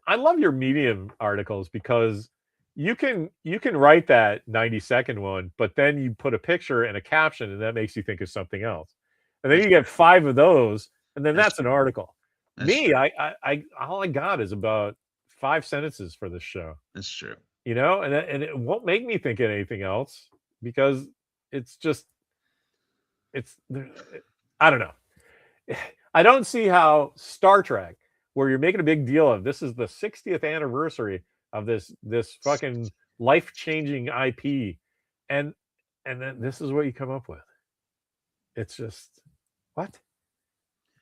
I love your Medium articles because you can write that 90-second one, but then you put a picture and a caption, and that makes you think of something else. And then you get 5 of those, and then that's an article. I all I got is about 5 sentences for this show. That's true. You know, and it won't make me think of anything else because it's I don't know. I don't see how Star Trek, where you're making a big deal of this is the 60th anniversary of this fucking life-changing IP, and then this is what you come up with. It's just what?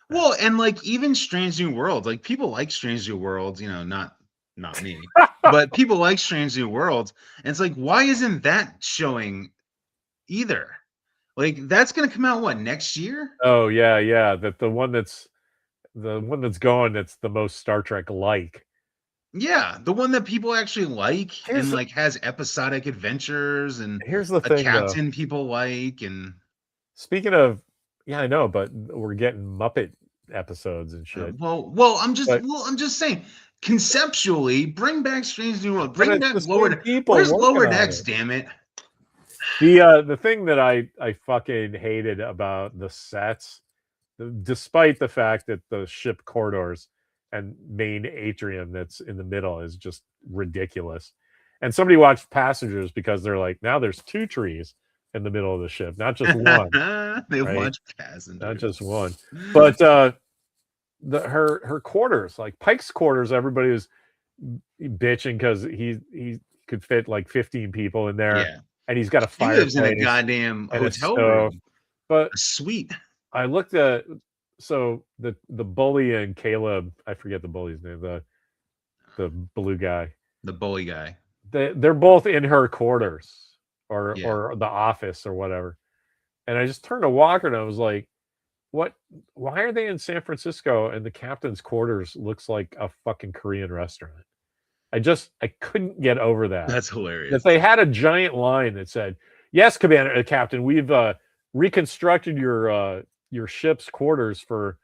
Well, and like even Strange New Worlds, like people like Strange New Worlds, you know, not me, but people like Strange New Worlds, and it's like, why isn't that showing either? Like that's gonna come out next year? Oh yeah. That the one that's going that's the most Star Trek like. Yeah, the one that people actually like and like has episodic adventures and here's the thing, captain people like. And speaking of, yeah, I know, but we're getting Muppet episodes and shit. Well, I'm just saying. Conceptually, bring back Strange New World. Bring back Lower Decks. Where's Lower Decks? Damn it! The thing that I fucking hated about the sets, despite the fact that the ship corridors and main atrium that's in the middle is just ridiculous. And somebody watched Passengers because they're like, now there's 2 trees in the middle of the ship, not just one, They right? watch Passengers. Not just one. But her quarters, like Pike's quarters, everybody was bitching because he could fit like 15 people in there, Yeah. and he's got a He lives in a fireplace goddamn and a hotel stove. room, But a suite. I looked at the bully and Caleb, I forget the bully's name, the blue guy. The bully guy. They're both in her quarters or Yeah. or the office or whatever. And I just turned to Walker and I was like, what, why are they in San Francisco and the captain's quarters looks like a fucking Korean restaurant? I couldn't get over that. That's hilarious. If they had a giant line that said, "Yes, Commander, Captain, we've reconstructed your ship's quarters for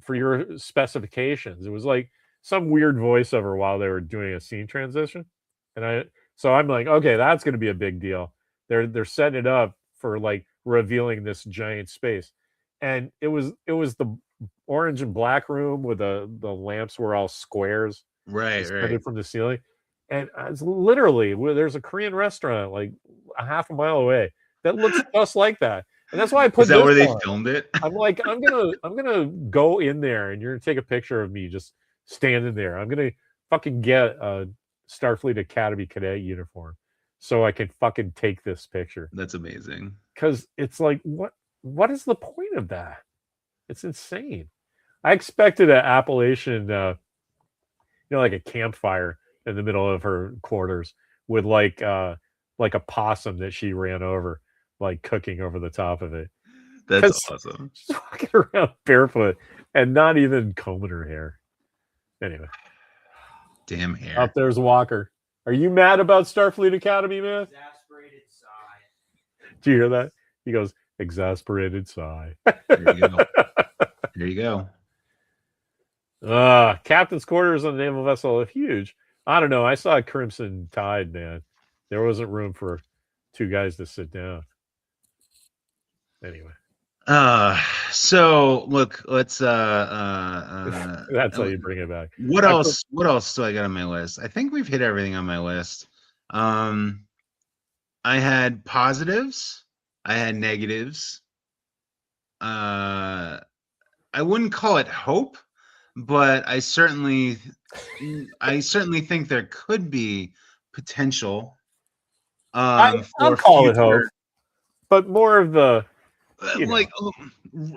your specifications." It was like some weird voiceover while they were doing a scene transition, and I'm like, okay, that's going to be a big deal. They're setting it up for like revealing this giant space, and it was the orange and black room with the lamps were all squares Right. suspended from the ceiling. And it's literally there's a Korean restaurant like a half a mile away that looks just like that. And that's why I put Is that this where they on. filmed it? I'm like, I'm gonna go in there and you're gonna take a picture of me just standing there. I'm gonna fucking get a Starfleet Academy cadet uniform so I can fucking take this picture. That's amazing. Because it's like, what is the point of that? It's insane. I expected an Appalachian like a campfire in the middle of her quarters with like a possum that she ran over, like cooking over the top of it. That's awesome. She's walking around barefoot and not even combing her hair. Anyway, damn hair. up there's Walker. Are you mad about Starfleet Academy, man? Exasperated sigh. Do you hear that? He goes, exasperated sigh. There you go. There you go. Captain's quarters on the naval vessel are huge. I don't know. I saw Crimson Tide, man. There wasn't room for 2 guys to sit down. Anyway. So look, let's that's how you bring it back. What else do I got on my list? I think we've hit everything on my list. I had positives, I had negatives. I wouldn't call it hope, but I certainly think there could be potential. I'll call it hope, but more of the like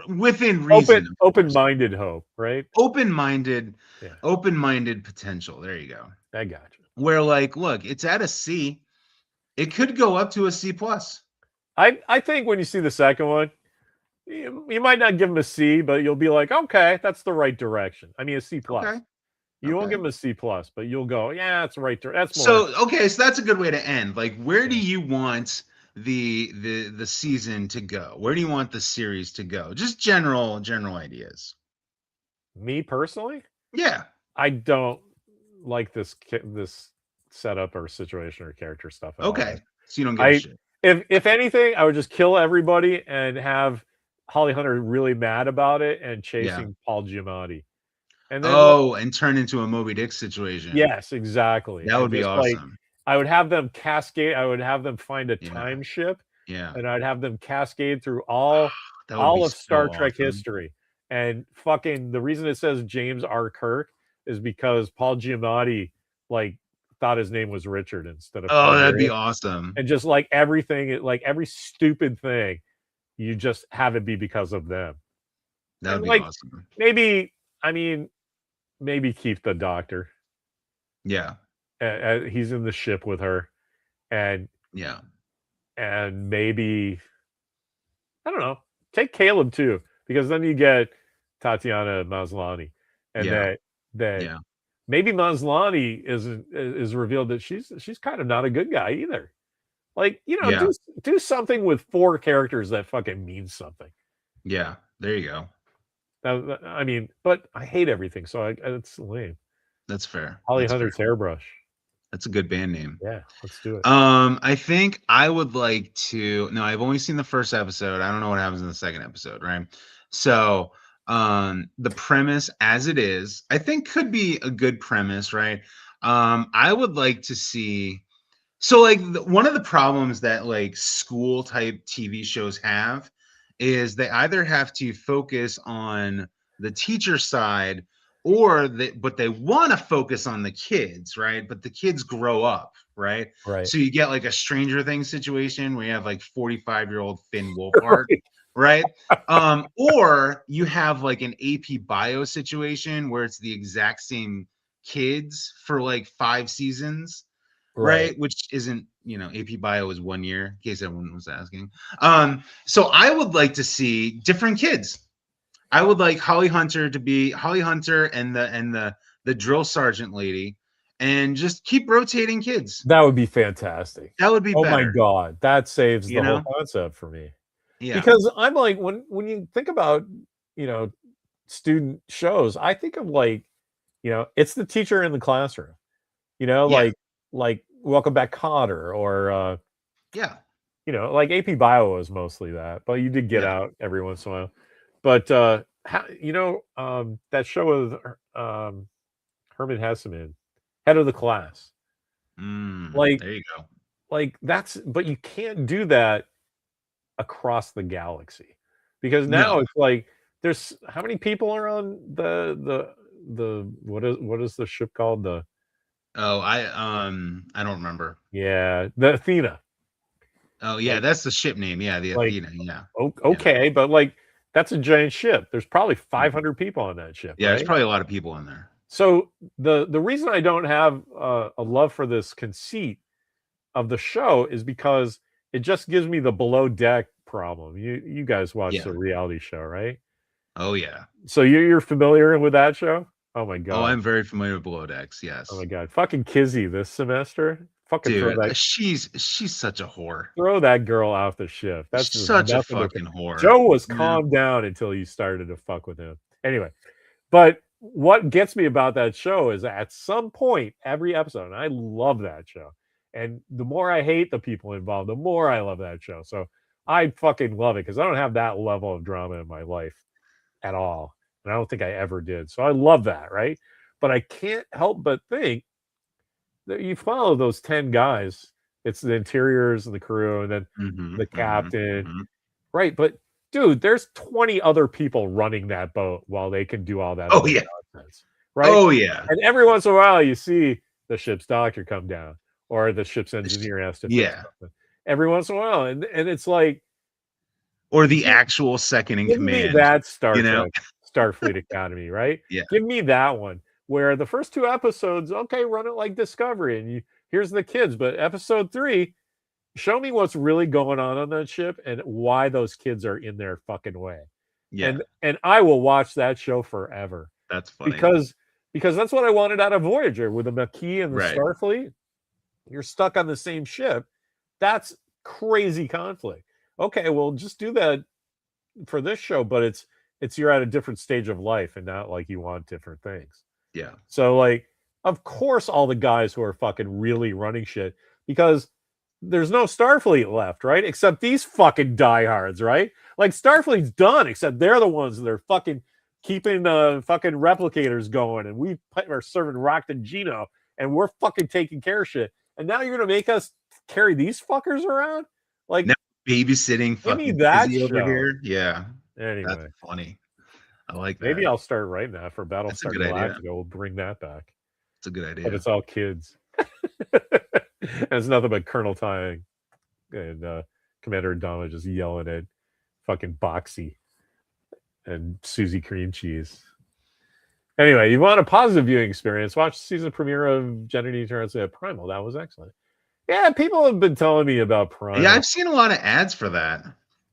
within reason, open-minded hope, right? Open-minded potential. There you go. I got you. Where like, look, it's at a C. It could go up to a C plus. I think when you see the second one, you might not give him a C, but you'll be like, okay, that's the right direction. I mean, a C plus. Okay. You won't give him a C plus, but you'll go, yeah, that's right. That's more. So okay, so that's a good way to end. Like, where do you want the season to go? Where do you want the series to go? Just general ideas. Me personally? Yeah. I don't like this setup or situation or character stuff at all. So you don't give a shit. If anything, I would just kill everybody and have Holly Hunter really mad about it and chasing Paul Giamatti. And then, and turn into a Moby Dick situation. Yes, exactly. That would be awesome. Like, I would have them cascade. I would have them find a time ship. Yeah. And I'd have them cascade through all of Star Trek history. And fucking the reason it says James R. Kirk is because Paul Giamatti like thought his name was Richard instead of that'd be awesome. And just like everything, like every stupid thing, you just have it be because of them. That'd be awesome. Maybe keep the doctor. Yeah. He's in the ship with her. And maybe, I don't know, take Caleb too, because then you get Tatiana Maslany. And that maybe Maslany is revealed that she's kind of not a good guy either. Like, do something with 4 characters that fucking means something. Yeah, there you go. I mean, but I hate everything, so it's lame. That's fair. Holly Hunter's hairbrush. That's a good band name. Yeah, let's do it. I think I would like to. No, I've only seen the first episode. I don't know what happens in the second episode, right? So, the premise as it is, I think could be a good premise, right? I would like to see. So, like, one of the problems that like school type TV shows have is they either have to focus on the teacher side, or but they want to focus on the kids, right? But the kids grow up, right? Right. So you get like a Stranger Things situation where you have like 45-year-old Finn Wolfhard, right? Or you have like an AP Bio situation where it's the exact same kids for like 5 seasons, right? Which isn't, AP Bio is 1 year, in case everyone was asking. So I would like to see different kids. I would like Holly Hunter to be Holly Hunter and the drill sergeant lady, and just keep rotating kids. That would be fantastic. That would be Oh better. my God. That saves the You whole know? concept for me. Yeah. Because I'm like, when you think about, student shows, I think of like, it's the teacher in the classroom, Yeah. like Welcome Back, Cotter, or Yeah. like AP Bio was mostly that, but you did get Yeah. out every once in a while. But that show with Herman Hesseman, Head of the Class. Like, there you go. like but you can't do that across the galaxy, because now No. it's like there's how many people are on the what is the ship called? Oh, I don't remember. The Athena. Oh yeah, that's the ship name. Yeah, the Like, Athena. Yeah. Okay, but like that's a giant ship. There's probably 500 people on that ship. Yeah, right? there's probably a lot of people in there. So the reason I don't have a love for this conceit of the show is because it just gives me the below deck problem. You guys watch the reality show, right? Oh yeah. So you're familiar with that show? Oh my God. Oh, I'm very familiar with Below Decks. Yes. Oh my God. Fucking Kizzy this semester. Fucking Dude, she's such a whore. Throw that girl off the ship. That's just such a fucking whore. Joe was calmed down until you started to fuck with him. Anyway, but what gets me about that show is at some point every episode, and I love that show, and the more I hate the people involved, the more I love that show. So I fucking love it because I don't have that level of drama in my life at all, and I don't think I ever did. So I love that, right? But I can't help but think that you follow those 10 guys. It's the interiors and the crew, and then the captain, right? But dude, there's 20 other people running that boat while they can do all that. Oh yeah, nonsense, right? Oh yeah. And every once in a while, you see the ship's doctor come down, or the ship's engineer has to fix something. Every once in a while, and it's like, or the actual second in command. That Starfleet Academy, right? Yeah. Give me that one where the first 2 episodes, okay, run it like Discovery, and here's the kids, but episode 3, show me what's really going on that ship and why those kids are in their fucking way. Yeah. And I will watch that show forever. That's funny. Because that's what I wanted out of Voyager with the Maquis and the Starfleet. You're stuck on the same ship. That's crazy conflict. Okay, well, just do that for this show, but it's you're at a different stage of life and not like you want different things. Yeah. So like, of course, all the guys who are fucking really running shit, because there's no Starfleet left, right? Except these fucking diehards, right? Like Starfleet's done, except they're the ones that are fucking keeping the fucking replicators going, and we are serving Rocked and Gino, and we're fucking taking care of shit. And now you're gonna make us carry these fuckers around? Like, now babysitting fucking that over here. Yeah. Anyway, that's funny. I like that. Maybe I'll start writing that for Battlestar Galactica. Idea. We'll bring that back. It's a good idea. But it's all kids. And it's nothing but Colonel Ty and Commander Adama just yelling at fucking Boxy and Susie Cream Cheese. Anyway, you want a positive viewing experience, watch the season premiere of Gender Turns at Primal. That was excellent. Yeah, people have been telling me about Primal. Yeah, I've seen a lot of ads for that.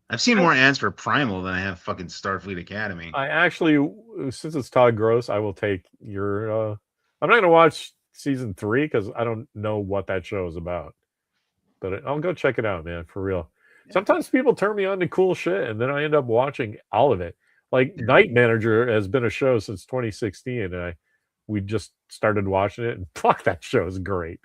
I've seen more ads for Primal than I have fucking Starfleet Academy. I actually, since it's Todd Gross, I will take your... I'm not going to watch season 3 because I don't know what that show is about. But I'll go check it out, man, for real. Yeah. Sometimes people turn me on to cool shit, and then I end up watching all of it. Like, Night Manager has been a show since 2016, and we just started watching it, and fuck, that show is great.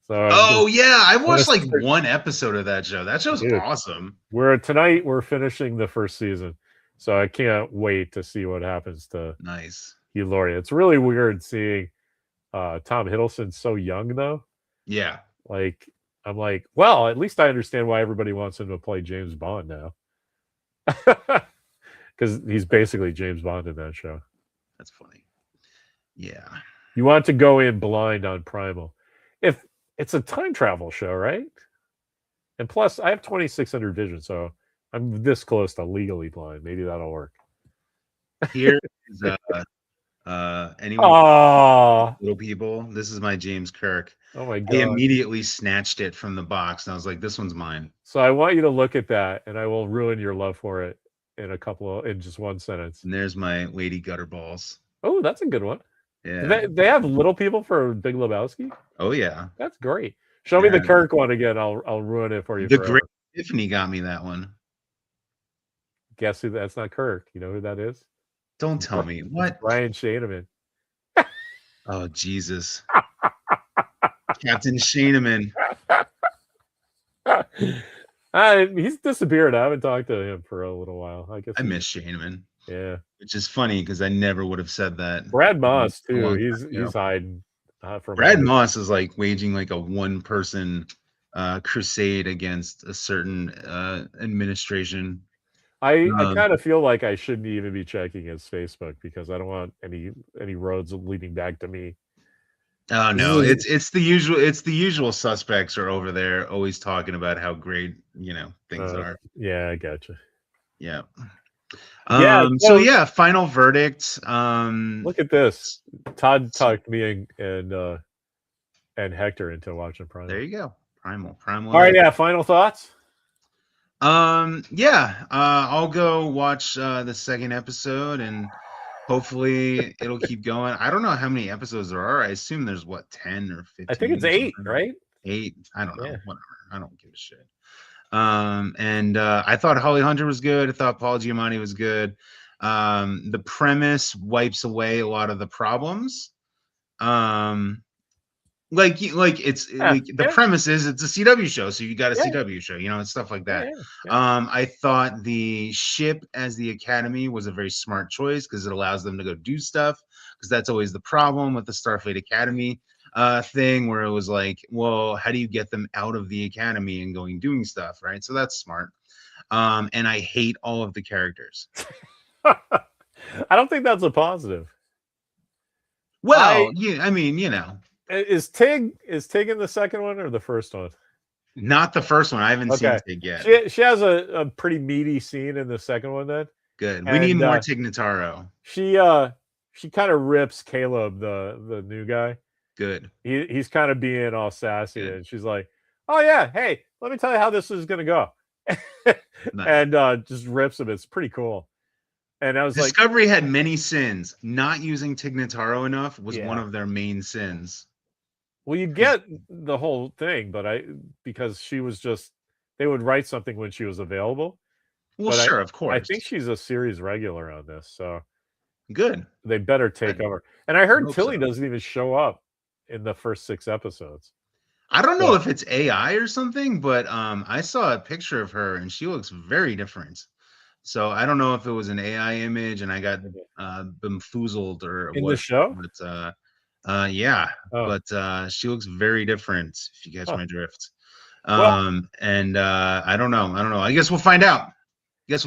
So Oh yeah, I watched like Honestly- one episode of that show. That show's Dude. awesome. tonight we're finishing the first season, so I can't wait to see what happens to Nice. Hugh Laurie. It's really weird seeing Tom Hiddleston so young though. Yeah. Like I'm like, well, at least I understand why everybody wants him to play James Bond now. Because he's basically James Bond in that show. That's funny. Yeah. You want to go in blind on Primal. If it's a time travel show, right? And plus, I have 2600 vision, so I'm this close to legally blind. Maybe that'll work. Here is anyone Oh, little people. This is my James Kirk. oh my I god! immediately snatched it from the box and I was like, this one's mine. So I want you to look at that, and I will ruin your love for it in just one sentence. And there's my Lady Gutterballs. Oh, that's a good one. Yeah. They have little people for Big Lebowski. Oh yeah. That's great. Show me the Yeah. Kirk one again. I'll ruin it for you. The forever. Great Tiffany got me that one. Guess who? That's not Kirk. You know who that is? Don't tell me. It's What? Brian Shaneman. Oh Jesus. Captain Shaneman. He's disappeared. I haven't talked to him for a little while. I guess I miss Shaneman. Yeah, Which is funny because I never would have said that. Brad Moss A long too. time He's ago. hiding from Brad Moss is like waging like a one-person crusade against a certain administration. I kind of feel like I shouldn't even be checking his Facebook because I don't want any roads leading back to me. Oh no, This it's the usual suspects are over there always talking about how great things are. Yeah, I gotcha. Yeah. Yeah, So yeah, final verdict. Look at this. Todd talked me and Hector into watching Primal. There you go. Primal. All right, yeah. Final thoughts. Yeah. I'll go watch the second episode and hopefully it'll keep going. I don't know how many episodes there are. I assume there's 10 or 15. I think it's or 8, something. right? 8. I don't know. Yeah. Whatever. I don't give a shit. And I thought Holly Hunter was good. I thought Paul Giamatti was good. The premise wipes away a lot of the problems. The premise is it's a CW show, so you got a CW show, and stuff like that. Yeah. I thought the ship as the Academy was a very smart choice because it allows them to go do stuff, because that's always the problem with the Starfleet Academy thing, where it was like, well, how do you get them out of the Academy and doing stuff, right? So that's smart. And I hate all of the characters. I don't think that's a positive. Well, I mean, Is Tig in the second one or the first one? not the first one. I haven't seen Tig yet. She has a pretty meaty scene in the second one then. Good. We need more Tig Notaro. She kind of rips Caleb, the new guy. Good. He's kind of being all sassy, Good. and she's like, "Oh yeah, hey, let me tell you how this is gonna go," Nice. and just rips him. It's pretty cool. And I was like, Discovery had many sins. Not using Tig Notaro enough was one Yeah. of their main sins. well, you get the whole thing, but because she was they would write something when she was available. Well, But sure, of course. I think she's a series regular on this, so Good. they better take I over. And I heard hope Tilly so. doesn't even show up in the first 6 episodes. I don't know Yeah. if it's AI or something, but I saw a picture of her and she looks very different. So I don't know if it was an AI image and I got bamfoozled or In what. the show? But yeah, Oh. but she looks very different, if you catch Huh. my drift. Well- And I don't know. I guess we'll find out. Yeah,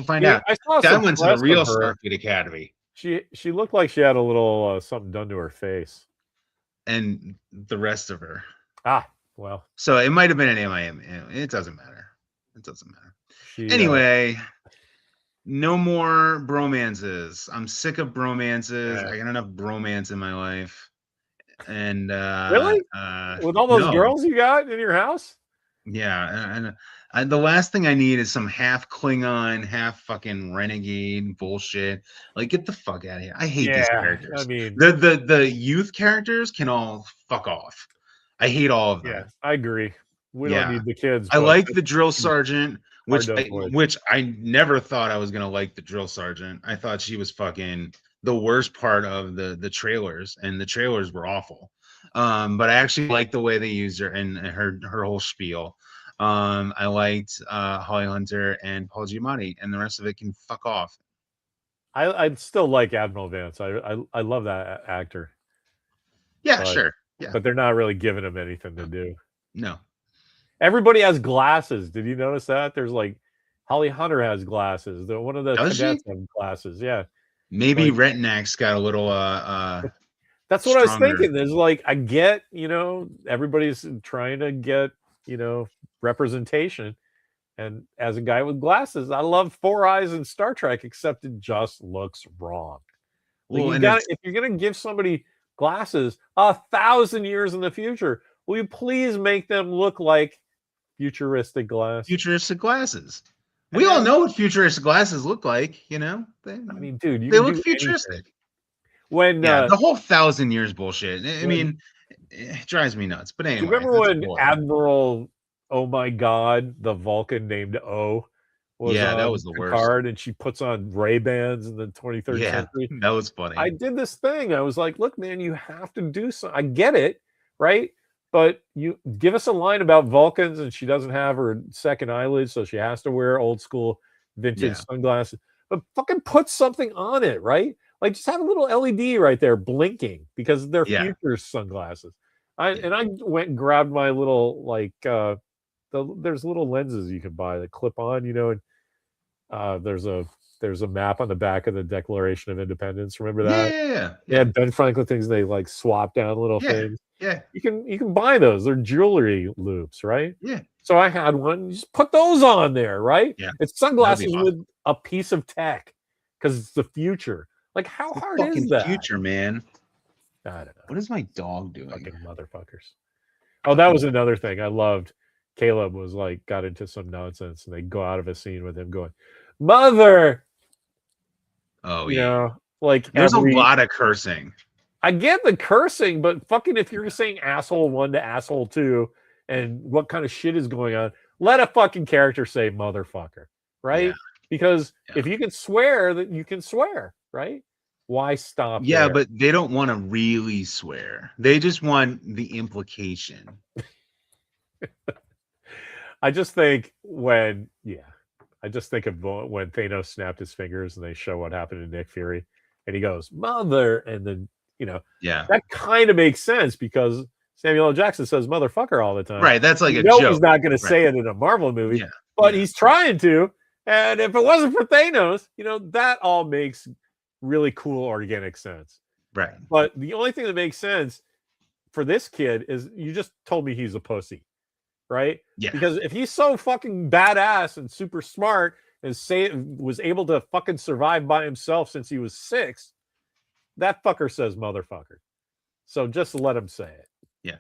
I saw That some went to the press real of her. Starfleet Academy. She looked like she had a little something done to her face. And the rest of her. Ah, well. So it might have been an MIM. It doesn't matter. She, Anyway, no more bromances. I'm sick of bromances. Yeah. I got enough bromance in my life. And Really? With all those no. girls you got in your house? Yeah, and the last thing I need is some half Klingon, half fucking renegade bullshit. Like, get the fuck out of here. I hate these characters. I mean, The youth characters can all fuck off. I hate all of them. yeah, I agree. We Yeah. don't need the kids. I but like the drill sergeant, which to avoid. which I never thought I was gonna like the drill sergeant. I thought she was fucking the worst part of the trailers, and the trailers were awful. But I actually liked the way they used her and her whole spiel. I liked Holly Hunter and Paul Giamatti, and the rest of it can fuck off. I still like Admiral Vance. I love that actor. Yeah, But, sure. Yeah, but they're not really giving him anything to do. no. Everybody has glasses. Did you notice that? There's like Holly Hunter has glasses. One of the Does cadets she? have glasses. Yeah. Maybe Like, Retinac's got a little that's what I was stronger. thinking. There's like, I get, everybody's trying to get, representation. And as a guy with glasses, I love Four Eyes in Star Trek, except it just looks wrong. Like Well, you and got it's if you're gonna give somebody glasses 1,000 years in the future, will you please make them look like futuristic glasses? futuristic glasses. And We all then- know what futuristic glasses look like, you know. I mean, dude, you they can look do futuristic. anything. When Yeah, the whole 1,000 years bullshit. I when- mean, it drives me nuts. But do anyway, you remember that's when boring. Admiral, oh my God, the Vulcan named O was Yeah, that on was the worst. Picard, and she puts on Ray-Bans in the 23rd Yeah, century? that was funny. I did this thing. I was like, look, man, you have to do something. I get it, right? But you give us a line about Vulcans, and she doesn't have her second eyelid, so she has to wear old school vintage Yeah. sunglasses. But fucking put something on it, right? Like just have a little LED right there blinking because they're Yeah. future sunglasses. I went and grabbed my little there's little lenses you can buy that clip on, and there's a map on the back of the Declaration of Independence. Remember that? Yeah. Ben Franklin things, they like swap down little Yeah. things. Yeah. You can buy those. They're jewelry loops, right? Yeah. So I had one. You just put those on there, right? Yeah. It's sunglasses awesome. with a piece of tech because it's the future. Like, how hard is Fucking that? future, man. I don't know. What is my dog doing? Fucking motherfuckers. Oh, that was another thing I loved. Caleb was like, got into some nonsense, and they go out of a scene with him going, "Mother." Oh, You yeah. know, like There's a lot of cursing. I get the cursing, but fucking if you're saying asshole 1 to asshole 2 and what kind of shit is going on, let a fucking character say motherfucker, right? Yeah. Because Yeah. if you can swear, that you can swear, right? Why stop? Yeah, there? but they don't want to really swear. They just want the implication. I just think when Thanos snapped his fingers and they show what happened to Nick Fury and he goes, "Mother," and then, Yeah. that kind of makes sense because Samuel L. Jackson says motherfucker all the time. Right. That's like You a know joke. he's not going to say it in a Marvel movie, Yeah. but Yeah. he's trying to. And if it wasn't for Thanos, that all makes really cool organic sense. Right. But the only thing that makes sense for this kid is you just told me he's a pussy, right? Yeah. Because if he's so fucking badass and super smart and was able to fucking survive by himself since he was 6, that fucker says motherfucker. So just let him say it. Yeah.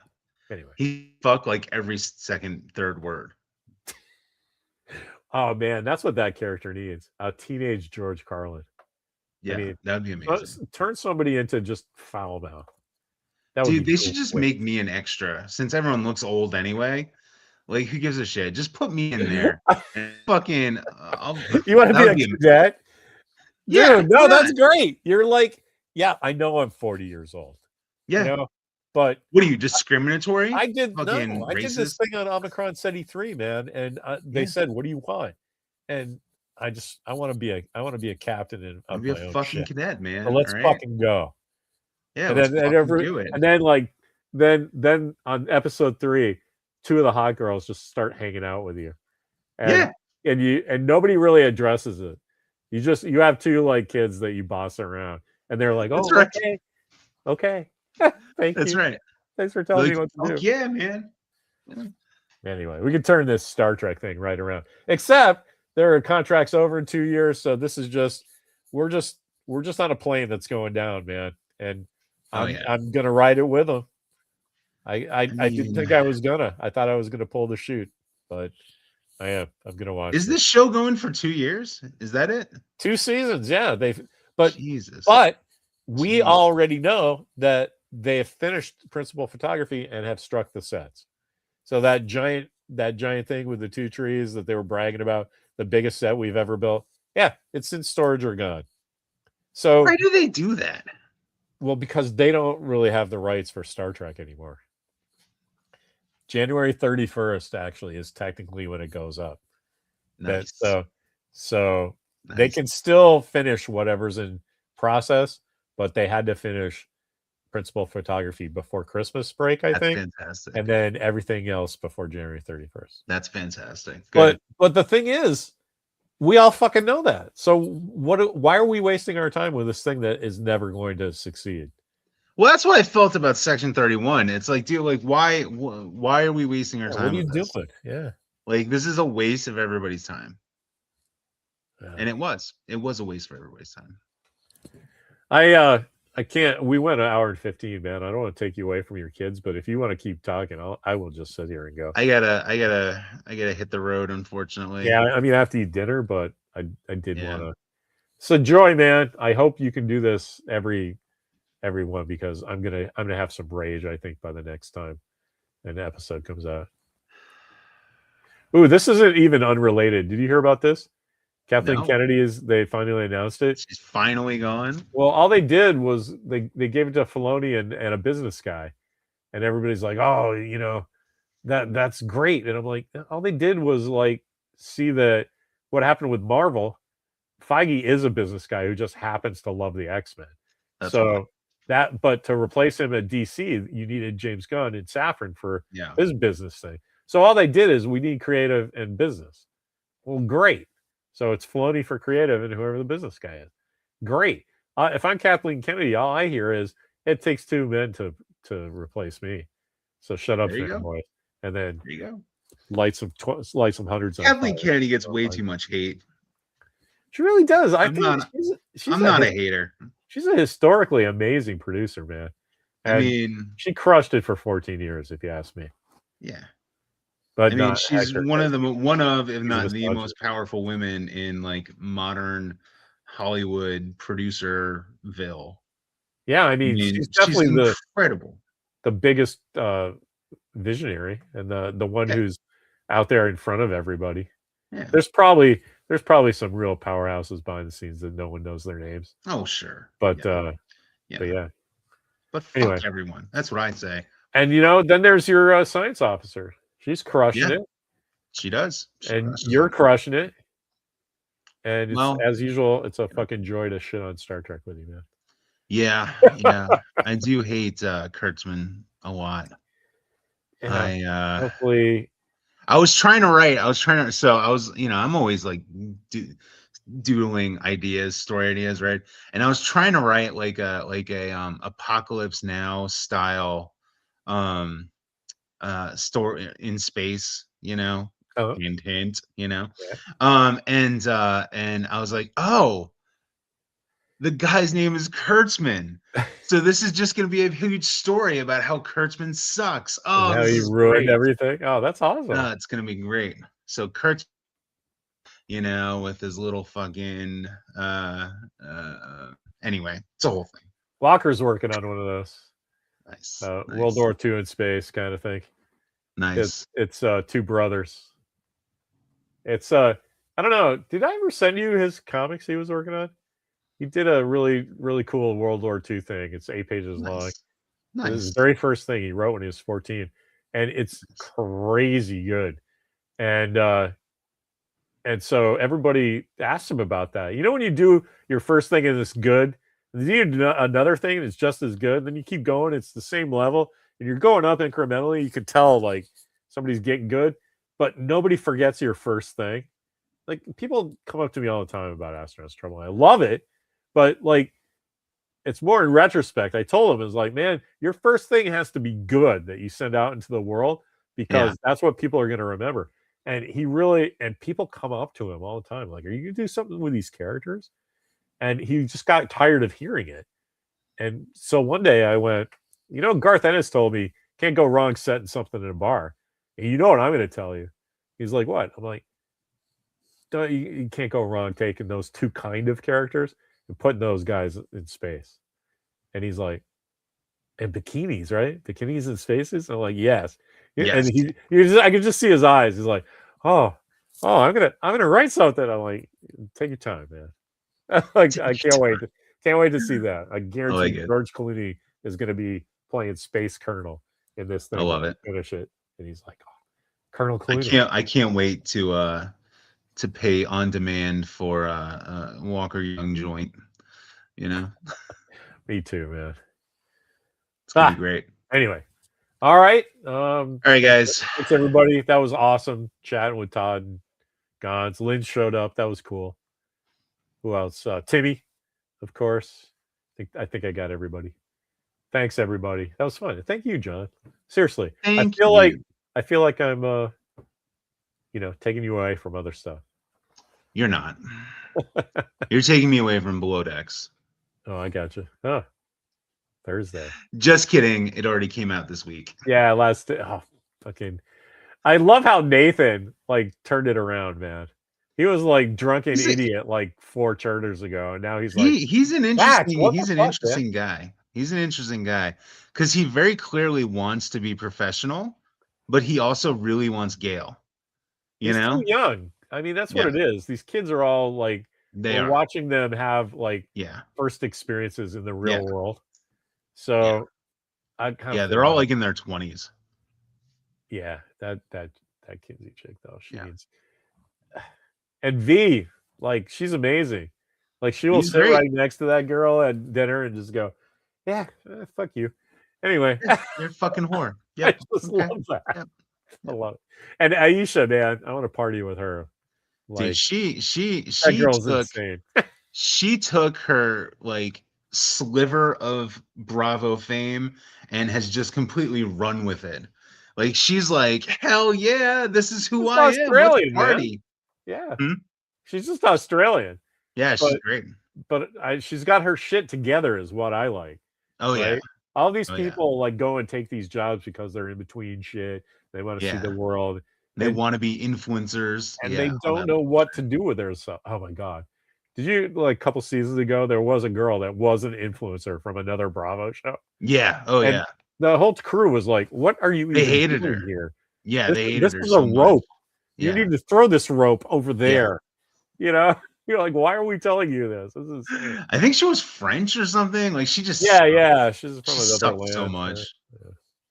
Anyway. He fuck like every second, third word. Oh man, that's what that character needs. A teenage George Carlin. Yeah, mean, that'd be amazing. Turn somebody into just foul mouth. That would Dude, be they cool. should just Wait. make me an extra. Since everyone looks old anyway, like who gives a shit? Just put me in there. And fucking, You want to that would be a be cadet? Yeah, Dude, no, why that's not? great. You're like, yeah, I know I'm 40 years old. Yeah. But What are you, discriminatory? I did Fucking I did this racist? thing on Omicron Ceti 3, man, and they Yeah. said, "What do you want?" And I want to be a captain and I'll of be a my own fucking shit. cadet, man. So let's all right? fucking go. Yeah, and let's then fucking do it. and then like then on episode 3, 2 of the hot girls just start hanging out with you. And, and nobody really addresses it. You have 2 like kids that you boss around and they're like, That's "Oh, right. okay. Thank That's you. right. Thanks for telling Like, me what to fuck do." yeah, man. Anyway, we can turn this Star Trek thing right around. Except there are contracts over in 2 years, so this is just we're just on a plane that's going down, man. And I'm gonna ride it with them. I didn't think I was gonna. I thought I was gonna pull the chute, but I am. I'm gonna watch. Is this show going for 2 years? Is that it? 2 seasons? Yeah, Jesus. but we Jeez. already know that they have finished principal photography and have struck the sets. So that giant thing with the 2 trees that they were bragging about, the biggest set we've ever built, yeah, it's in storage or gone. So Why do they do that? Well, because they don't really have the rights for Star Trek anymore. January 31st actually is technically when it goes up. Nice. So they Nice. can still finish whatever's in process, but they had to finish principal photography before Christmas break, I That's think, fantastic. and then everything else before January 31st. That's fantastic. Good. But the thing is, we all fucking know that. So why are we wasting our time with this thing that is never going to succeed? Well, that's what I felt about Section 31. It's like, dude, like, why are we wasting our Yeah, time? what are you with this? doing? Yeah. Like, this is a waste of everybody's time. Yeah. And it was a waste of everybody's time. I can't. We went an hour and 15, man. I don't want to take you away from your kids, but if you want to keep talking, I will just sit here and go. I gotta hit the road, unfortunately. Yeah, I mean, I have to eat dinner, but I did want to. So, Joy, man, I hope you can do this every one, because I'm gonna have some rage, I think, by the next time an episode comes out. Ooh, this isn't even unrelated. Did you hear about this? Kathleen No. Kennedy they finally announced it. She's finally gone. Well, all they did was they gave it to Filoni and a business guy, and everybody's like, oh, you know, that's great. And I'm like, all they did was like see what happened with Marvel. Feige is a business guy who just happens to love the X-Men. So but to replace him at DC, you needed James Gunn and Safran for his business thing. So all they did is we need creative and business. Well, great. So it's Filoni for creative and whoever the business guy is. Great. If I'm Kathleen Kennedy, all I hear is it takes two men to replace me. So shut up, fanboy. And then there you go. Light some hundreds. Kathleen Kennedy gets way too much hate. She really does. I'm not a hater. She's a historically amazing producer, man. And I mean, she crushed it for 14 years, if you ask me. Yeah. But I mean, she's one of, if not the most powerful women in like modern Hollywood producerville. Yeah, I mean she's definitely incredible. The biggest visionary and the one who's out there in front of everybody. Yeah. There's probably some real powerhouses behind the scenes that no one knows their names. Oh, sure. But But fuck everyone. That's what I say. And then there's your science officer. She's crushing it. She does. You're crushing it. And it's, as usual, it's a fucking joy to shit on Star Trek with you, man. Yeah. I do hate Kurtzman a lot. Yeah. Hopefully I was trying to so I was, I'm always like doodling story ideas, right? And I was trying to write like a Apocalypse Now style story in space, hint, and I was like, oh, the guy's name is Kurtzman. So this is just going to be a huge story about how Kurtzman sucks. Oh, how he ruined everything. Oh, that's awesome. It's going to be great. So Kurtz, with his little fucking anyway, it's a whole thing. Walker's working on one of those. Nice. World War II in space kind of thing. Nice. It's two brothers. It's I don't know. Did I ever send you his comics he was working on? He did a really, really cool World War II thing. It's 8 pages long. Nice. It was the very first thing he wrote when he was 14. And it's crazy good. And so everybody asked him about that. When you do your first thing and it's good, then you do another thing and it's just as good, then you keep going, it's the same level, and you're going up incrementally. You could tell like somebody's getting good, but nobody forgets your first thing. Like, people come up to me all the time about Astronaut's Trouble. I love it, but like, it's more in retrospect. I told him, it's like, man, your first thing has to be good that you send out into the world, because that's what people are going to remember. And and people come up to him all the time, like, are you going to do something with these characters? And he just got tired of hearing it. And so one day I went, Garth Ennis told me, can't go wrong setting something in a bar. And you know what I'm going to tell you? He's like, what? I'm like, you can't go wrong taking those two kind of characters and putting those guys in space. And he's like, and bikinis, right? Bikinis in spaces? I'm like, yes. And I could just see his eyes. He's like, oh, I'm gonna write something. I'm like, take your time, man. Like, I can't wait. Can't wait to see that. I I guarantee like it. George Clooney is going to be playing Space Colonel in this thing. I love when it. we finish it, and he's like, oh, Colonel Clooney. I can't wait to pay on demand for Walker Young joint. You know, Me too, man. it's gonna be great. Anyway, all right. All right, guys. Thanks everybody. That was awesome chatting with Todd and Gons. Lynn showed up. That was cool. Who else? Timmy, of course. I think I got everybody. Thanks everybody. That was fun. Thank you, John. Seriously, I feel like I'm taking you away from other stuff. You're not. You're taking me away from Below Decks. Oh, I got you. Oh, Thursday. Just kidding. It already came out this week. Yeah, fucking. I love how Nathan turned it around, man. He was like drunken idiot like 4 turners ago, and now he's he's an interesting man? guy. He's an interesting guy because he very clearly wants to be professional, but he also really wants Gail. He's too young. I mean, that's what it is. These kids are all we're watching them have first experiences in the real world. So I kind of they're all in their 20s. Yeah, that Kinsey chick though, she means. And V, she's amazing. She will sit right next to that girl at dinner and just go, "Yeah, fuck you." Anyway, you're a fucking whore. Yeah, I just love that. Yep. I love it. And Aisha, man, I want to party with her. Dude, she that girl's insane. She took her sliver of Bravo fame and has just completely run with it. She's like, hell yeah, this is who I am. Australian, party. Man. Yeah. She's just Australian. Yeah, she's great. But she's got her shit together is what I like. Oh, right? Yeah. All these people go and take these jobs because they're in between shit. They want to see the world. They want to be influencers. And they don't know what to do with themselves. Oh my God. Did you a couple seasons ago, there was a girl that was an influencer from another Bravo show? Yeah. Oh, and the whole crew was like, what are you even doing here? Yeah, they hated her. This is a rope. You need to throw this rope over there. Yeah. You're like, why are we telling you this? This is I think she was French or something. She just she's from another land. So much.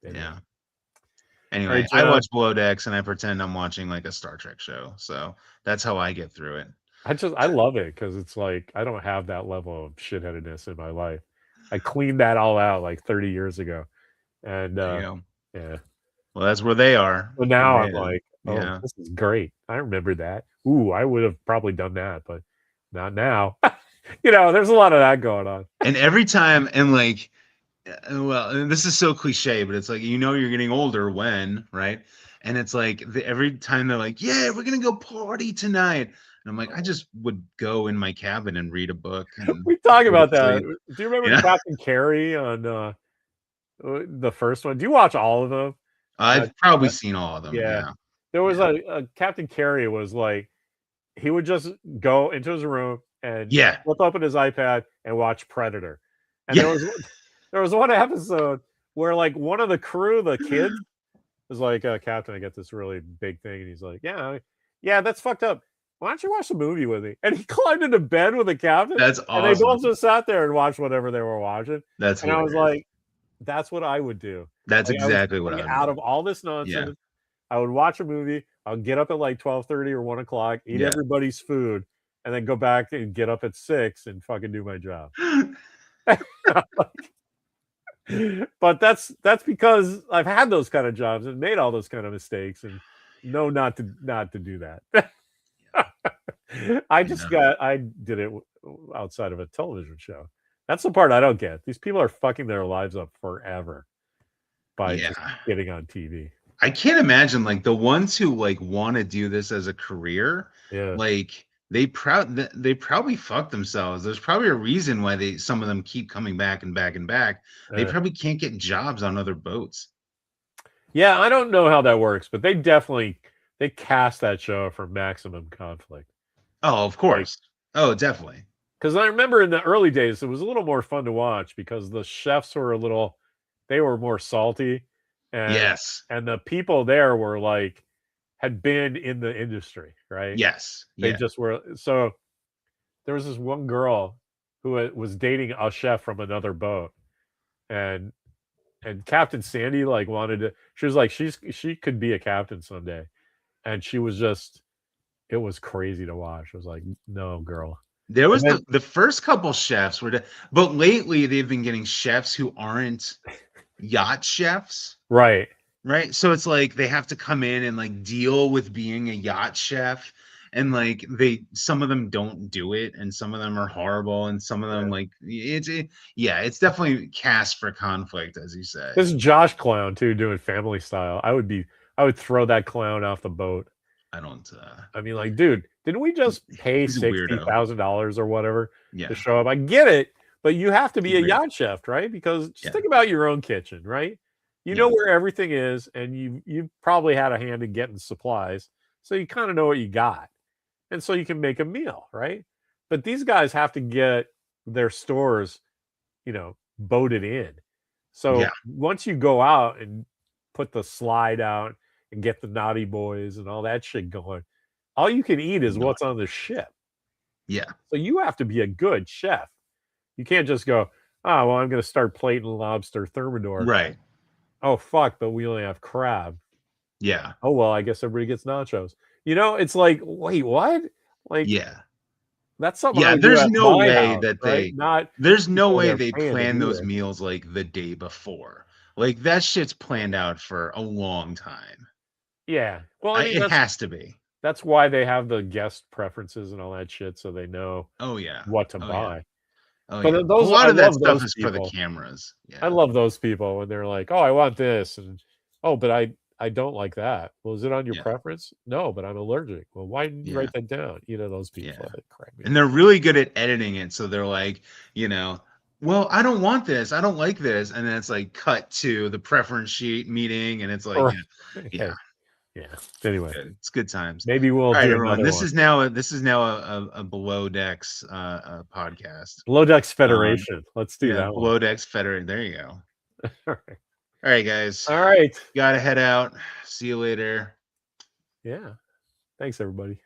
Yeah. Anyway, right, I watch Below Decks and I pretend I'm watching a Star Trek show. So that's how I get through it. I love it because it's I don't have that level of shitheadedness in my life. I cleaned that all out 30 years ago. And yeah. Well, that's where they are. But now I'm like, oh, this is great. I remember that. Ooh, I would have probably done that, but not now. There's a lot of that going on. And every time, and and this is so cliche, but it's you're getting older when, right? And it's every time they're like, yeah, we're going to go party tonight. And I'm like, I just would go in my cabin and read a book. And we talk about that. Do you remember Captain Carey on the first one? Do you watch all of them? I've probably seen all of them. Yeah. There was a Captain Carey was he would just go into his room and flip open his iPad and watch Predator. And there was one episode where one of the crew, the kids, was like, Captain, I got this really big thing. And he's like, yeah, that's fucked up. Why don't you watch a movie with me? And he climbed into bed with the captain. That's awesome. And they both just sat there and watched whatever they were watching. That's and hilarious. I was like, that's what I would do. That's exactly what I would do. Out of all this nonsense, I would watch a movie. I'll get up at 12:30 or 1 o'clock, eat everybody's food, and then go back and get up at 6 and fucking do my job. But that's because I've had those kind of jobs and made all those kind of mistakes and know not to do that. I did it outside of a television show. That's the part I don't get. These people are fucking their lives up forever by just getting on TV. I can't imagine the ones who want to do this as a career. Yeah. They probably fuck themselves. There's probably a reason why some of them keep coming back and back and back. They probably can't get jobs on other boats. Yeah, I don't know how that works, but they cast that show for maximum conflict. Oh, of course. Definitely. Because I remember in the early days, it was a little more fun to watch because the chefs were they were more salty. And, and the people there were had been in the industry, right? Yes. They just were. So there was this one girl who was dating a chef from another boat, and Captain Sandy like wanted to. She was like, she could be a captain someday, and she was just. It was crazy to watch. I was like, no, girl. There was then, the first couple chefs but lately they've been getting chefs who aren't yacht chefs. right. Right. So it's like they have to come in and like deal with being a yacht chef. And like some of them don't do it, and some of them are horrible, and some of them like it's definitely cast for conflict, as you say. This is Josh Clown too, doing Family Style. I would throw that clown off the boat. I don't. I mean, like, dude, didn't we just pay $60,000 or whatever to show up? I get it, but you have to be a yacht chef, right? Because just think about your own kitchen, right? You know where everything is, and you probably had a hand in getting supplies, so you kind of know what you got, and so you can make a meal, right? But these guys have to get their stores, boated in. So once you go out and put the slide out and get the naughty boys and all that shit going, all you can eat is what's on the ship. Yeah. So you have to be a good chef. You can't just go, oh, well, I'm going to start plating lobster thermidor. Right. Oh, fuck, but we only have crab. Yeah. Oh, well, I guess everybody gets nachos. It's like, wait, what? Like, that's something. Yeah, there's no way that right? there's no way they plan those meals like the day before. Like that shit's planned out for a long time. Yeah. Well, I mean, it has to be. That's why they have the guest preferences and all that shit, so they know what to buy. Oh, but yeah. A lot of that stuff is for the cameras. Yeah. I love those people when they're like, oh, I want this. And, oh, but I don't like that. Well, is it on your preference? No, but I'm allergic. Well, why didn't you write that down? Those people. And they're really good at editing it. So they're like, well, I don't want this. I don't like this. And then it's like cut to the preference sheet meeting. And it's like, Yeah. Anyway, it's good times. Maybe we'll do everyone. This is now a Below Decks podcast. Below Decks Federation. Let's do that one. Below Decks Federation. There you go. All right. All right, guys. All right. Gotta head out. See you later. Yeah. Thanks, everybody.